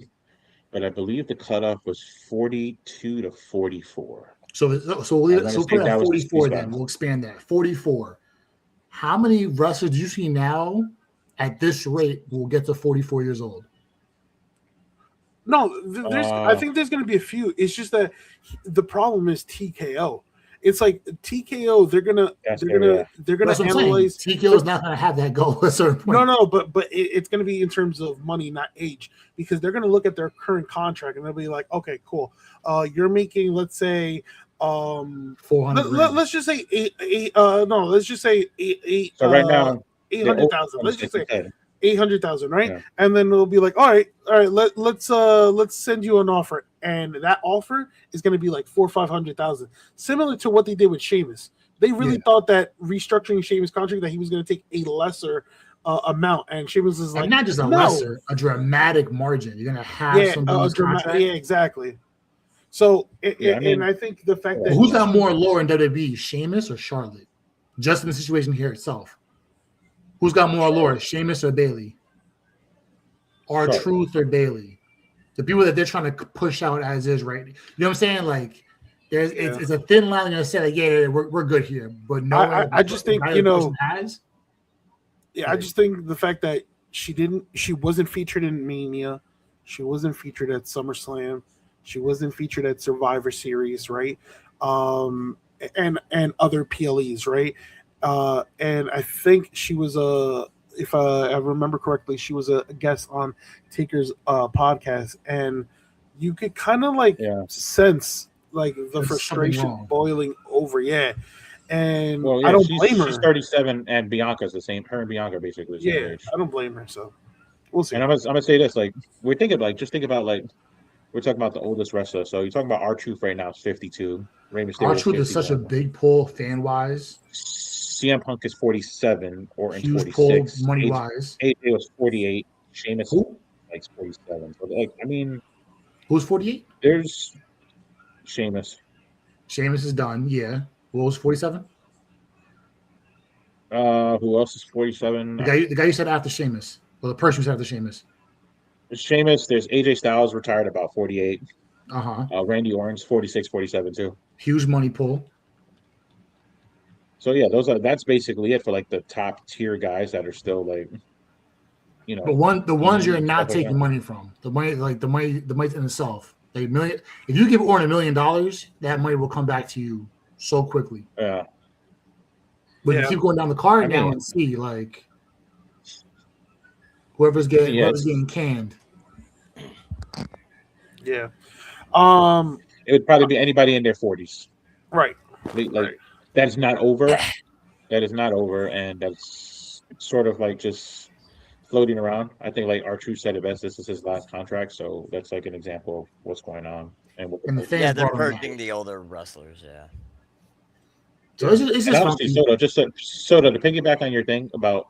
But I believe the cutoff was 42 to 44. So we'll put that 44 then. We'll expand that. 44. How many wrestlers do you see now at this rate will get to 44 years old? No, I think there's going to be a few. It's just that the problem is TKO. It's like TKO. They're gonna analyze. TKO is not gonna have that goal at a certain point. No, but it's gonna be in terms of money, not age, because they're gonna look at their current contract and they'll be like, okay, cool. You're making, let's say, 400. Let's just say let's just say eight. So right now, 800,000. Let's just say 800,000, right? Yeah. And then it'll be like, all right, let's send you an offer, and that offer is going to be like 400,000 or 500,000, similar to what they did with Sheamus. They really thought that restructuring Sheamus' contract that he was going to take a lesser amount, and Sheamus is like, not just lesser, a dramatic margin. You're going to have contract. Yeah, exactly. So, and I think the fact that who's got more lore in WWE, Sheamus or Charlotte? Just in the situation here itself. Who's got more allure, Sheamus or Bayley? R-Truth or Bayley? The people that they're trying to push out as is, right? You know what I'm saying? Like, it's a thin line. They're going to say, like, we're good here. But no, I just think, I just think the fact that she wasn't featured in Mania. She wasn't featured at SummerSlam. She wasn't featured at Survivor Series, right? And other PLEs, right? And I think she was if I remember correctly, she was a guest on Taker's podcast, and you could kind of sense like the There's frustration boiling over. Yeah. And I don't blame her. She's 37 and Bianca's the same. Her and Bianca are basically the same age. I don't blame her. So we'll see. And I'm gonna say this, like we're thinking like just think about like we're talking about the oldest wrestler. So you're talking about R-Truth right now is 52. Rey Mysterio R-Truth is such a big pull fan wise. CM Punk is 47 or in 46. Money wise. AJ was 48. Sheamus like 47. So like I mean, who's 48? There's Sheamus. Sheamus is done. Yeah. Who was 47? Who else is 47? The guy you said after Sheamus. Well, the person who said after Sheamus. Sheamus. There's AJ Styles retired about 48. Randy Orton's 46, 47 too. Huge money pull. So yeah, that's basically it for like the top tier guys that are still like, you know. The ones you're not taking money from. The money in itself. Like million. If you give Orton $1 million, that money will come back to you so quickly. Yeah. But you keep going down the card now and see like whoever's getting canned. Yeah. It would probably be anybody in their 40s. Right. Like that is not over. That is not over, and that's sort of like just floating around. I think like R-Truth said it best. This is his last contract, so that's like an example of what's going on. And they're purging the older wrestlers. Yeah. So it's just honestly, Soda, to piggyback on your thing about,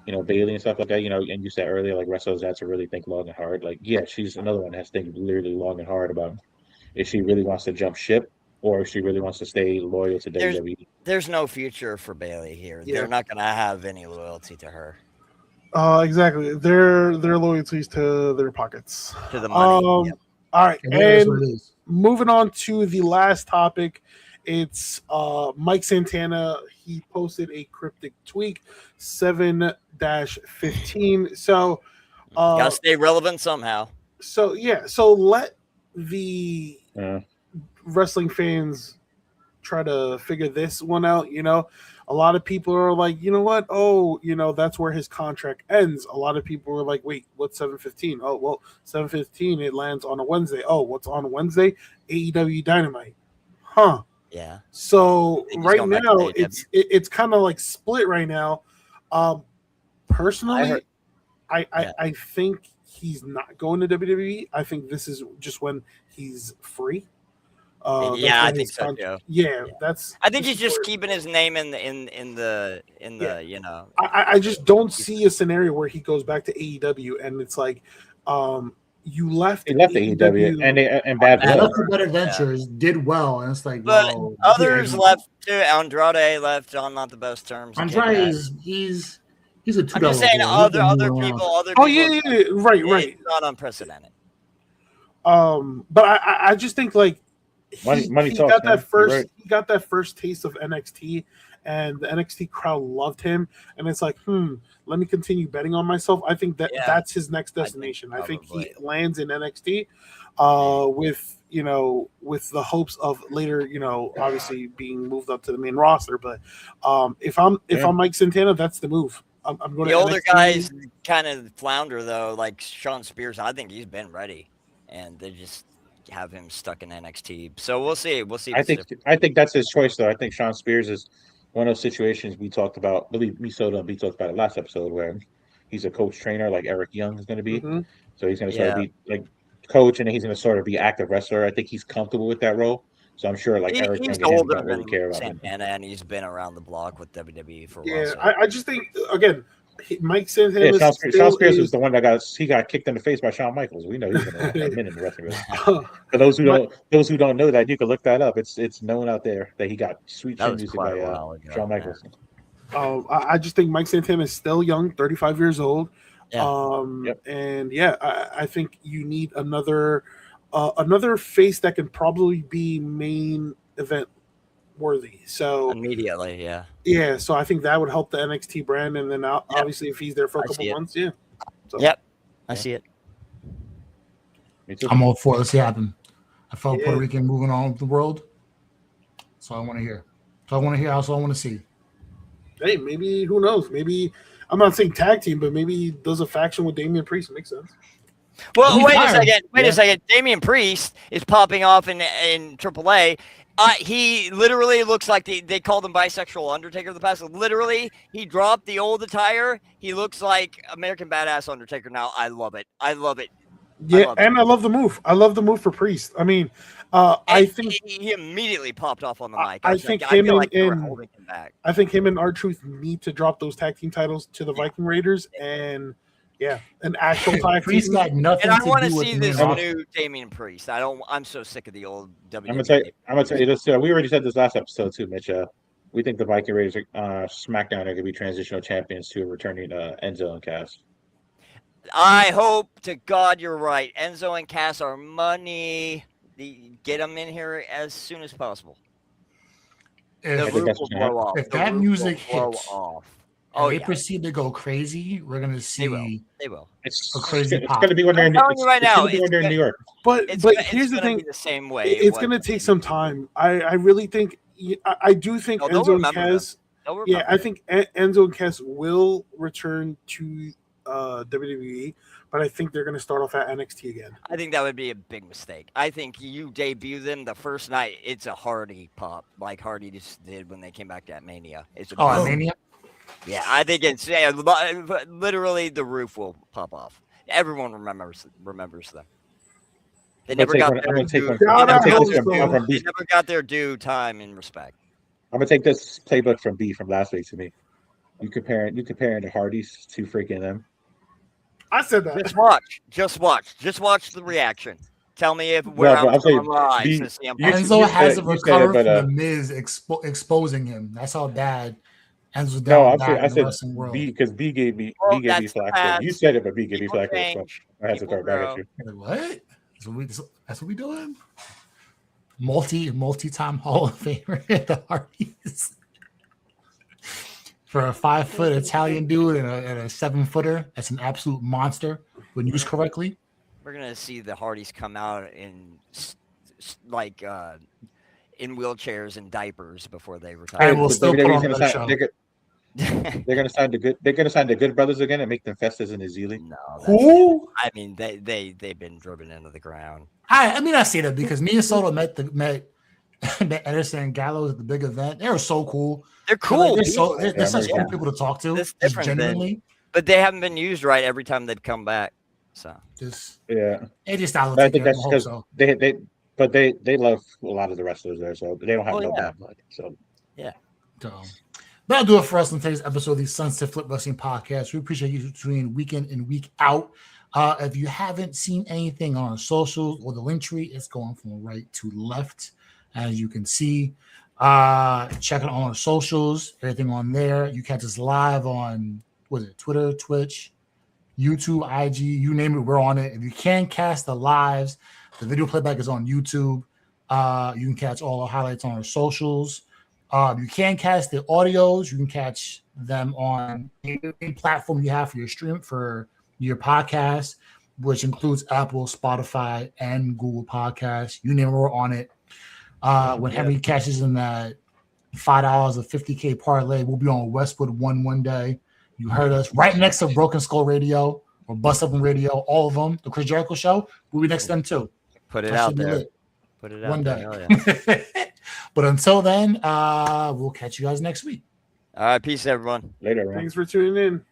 you know, Bayley and stuff like that, you know, and you said earlier, like wrestlers have to really think long and hard. Like, yeah, she's another one that has to think literally long and hard about if she really wants to jump ship or if she really wants to stay loyal to WWE. There's no future for Bayley here. Yeah. They're not going to have any loyalty to her. Exactly. Their loyalties to their pockets. To the money. Yep. All right. And moving on to the last topic. It's Mike Santana. He posted a cryptic tweet, 7-15. So gotta stay relevant somehow. So so let the wrestling fans try to figure this one out. You know, a lot of people are like, you know what? Oh, you know, that's where his contract ends. A lot of people are like, wait, what's 7-15? Oh, well, 7-15, it lands on a Wednesday. Oh, what's on a Wednesday? AEW Dynamite. Huh. Yeah. So right now it's kind of like split right now. Personally, I think he's not going to WWE. I think this is just when he's free. I think so too. Yeah, that's. I think he's just keeping his name in the you know. I just don't see a scenario where he goes back to AEW and it's like, you left. He left the AEW and Bad Adventures did well, and it's like, but others left too. Andrade left on not the best terms. Andrade he's a $2. I'm just saying other people. Oh yeah, right. It's not unprecedented. But I just think like money he talks, got man. that first he got that first taste of NXT, and the NXT crowd loved him, and it's like, let me continue betting on myself. I think that's his next destination. I think he lands in NXT with the hopes of later, obviously being moved up to the main roster. But if I'm Mike Santana, that's the move. I'm going the to older NXT. guys kind of flounder though, like Sean Spears. I think he's been ready, and they just have him stuck in NXT. So we'll see. I think that's his choice though. I think Sean Spears is one of those situations we talked about. Believe me, Soda, we talked about it last episode where he's a coach trainer like Eric Young is going to be. Mm-hmm. So he's going to sort of be like coach, and then he's going to sort of be active wrestler. I think he's comfortable with that role. So I'm sure like Eric Young don't really care about Santana, and he's been around the block with WWE for a while. Yeah, so. I just think again, Mike Santana. Yeah, Sean Spears was the one that got kicked in the face by Shawn Michaels. We know he's been around a minute in the wrestling. For those who don't know that, you can look that up. It's known out there that he got sweet chin music by Shawn Michaels. I just think Mike Santana is still young, 35 years old. Yeah. And I think you need another face that can probably be main event worthy. So immediately, yeah. So I think that would help the NXT brand, and then obviously if he's there for a couple months, I see it. I'm all for it. Let's see it happen. I felt Puerto Rican moving on with the world. That's all I want to hear. That's all I want to hear. That's all I want to see. Hey, maybe who knows? Maybe I'm not saying tag team, but maybe he does a faction with Damian Priest. Makes sense. Well, wait a second. Damian Priest is popping off in AAA. He literally looks like they called him bisexual Undertaker in the past. Literally, he dropped the old attire. He looks like American Badass Undertaker now. I love it. Yeah, I love the move. I love the move for Priest. I mean, I think he immediately popped off on the mic. I think him and R-Truth need to drop those tag team titles to the Viking Raiders and an actual tag Priest team. got nothing. And I want to see this new Damian Priest. I'm so sick of the old WWE. I'm gonna tell you this. We already said this last episode too, Mitch. We think the Viking Raiders, SmackDown, are going to be transitional champions to returning Enzo and Cass. I hope to God you're right. Enzo and Cass are money. Get them in here as soon as possible. If that music hits, they proceed to go crazy, we're going to see. They will. It's a crazy It's going to be when they're in New York. But here's the thing: the same way. It's going to take some time. I really think. I do think Enzo and Cass. Yeah, I think Enzo and Cass will return to WWE, but I think they're going to start off at NXT again. I think that would be a big mistake. I think you debut them the first night. It's a Hardy pop, like Hardy just did when they came back to Mania. Mania? Yeah, I think it's literally the roof will pop off. Everyone remembers them. They never got their due time and respect. I'm gonna take this playbook from B from last week to me. You comparing the Hardys to freaking them. I said that. Just watch the reaction. Tell me if we're Enzo hasn't recovered from the Miz exposing him. That's how bad Enzo's down in the wrestling world. Because B gave me flack. You said it, but B gave me flack. So I had to throw it back at you. What? That's what we doing? Multi-time Hall of Famer at the Hardys. For a 5-foot Italian dude and a 7-footer, that's an absolute monster when used correctly. We're gonna see the Hardys come out in in wheelchairs and diapers before they retire. And we'll still put on the show. They're gonna sign the Good Brothers again and make them Festas and Azili. No, I mean they've been driven into the ground. I see that because me and Soto met Edison and Gallows at the big event. They were so cool. They're cool. They're such cool people to talk to. It's different genuinely. But they haven't been used right every time they've come back. So they just I think that's because they love a lot of the wrestlers there, so they don't have bad blood. So that'll do it for us on today's episode of the Sunset Flip Wrestling Podcast. We appreciate you tuning in week in and week out. If you haven't seen anything on our socials or the link tree, it's going from right to left, as you can see. Check it on our socials, everything on there. You catch us live on Twitter, Twitch, YouTube, IG, you name it, we're on it. If you can't catch the lives, the video playback is on YouTube. You can catch all the highlights on our socials. You can't catch the audios. You can catch them on any platform you have for your stream, for your podcast, which includes Apple, Spotify, and Google Podcasts. You name it, we're on it. When Henry catches in that $5 of 50K parlay, we'll be on Westwood one day. You heard us right next to Broken Skull Radio or Bust Up Radio, all of them. The Chris Jericho Show, we'll be next to them too. Put it out there. Put it out one day. Yeah. But until then, we'll catch you guys next week. All right, peace, everyone. Later, man. Thanks for tuning in.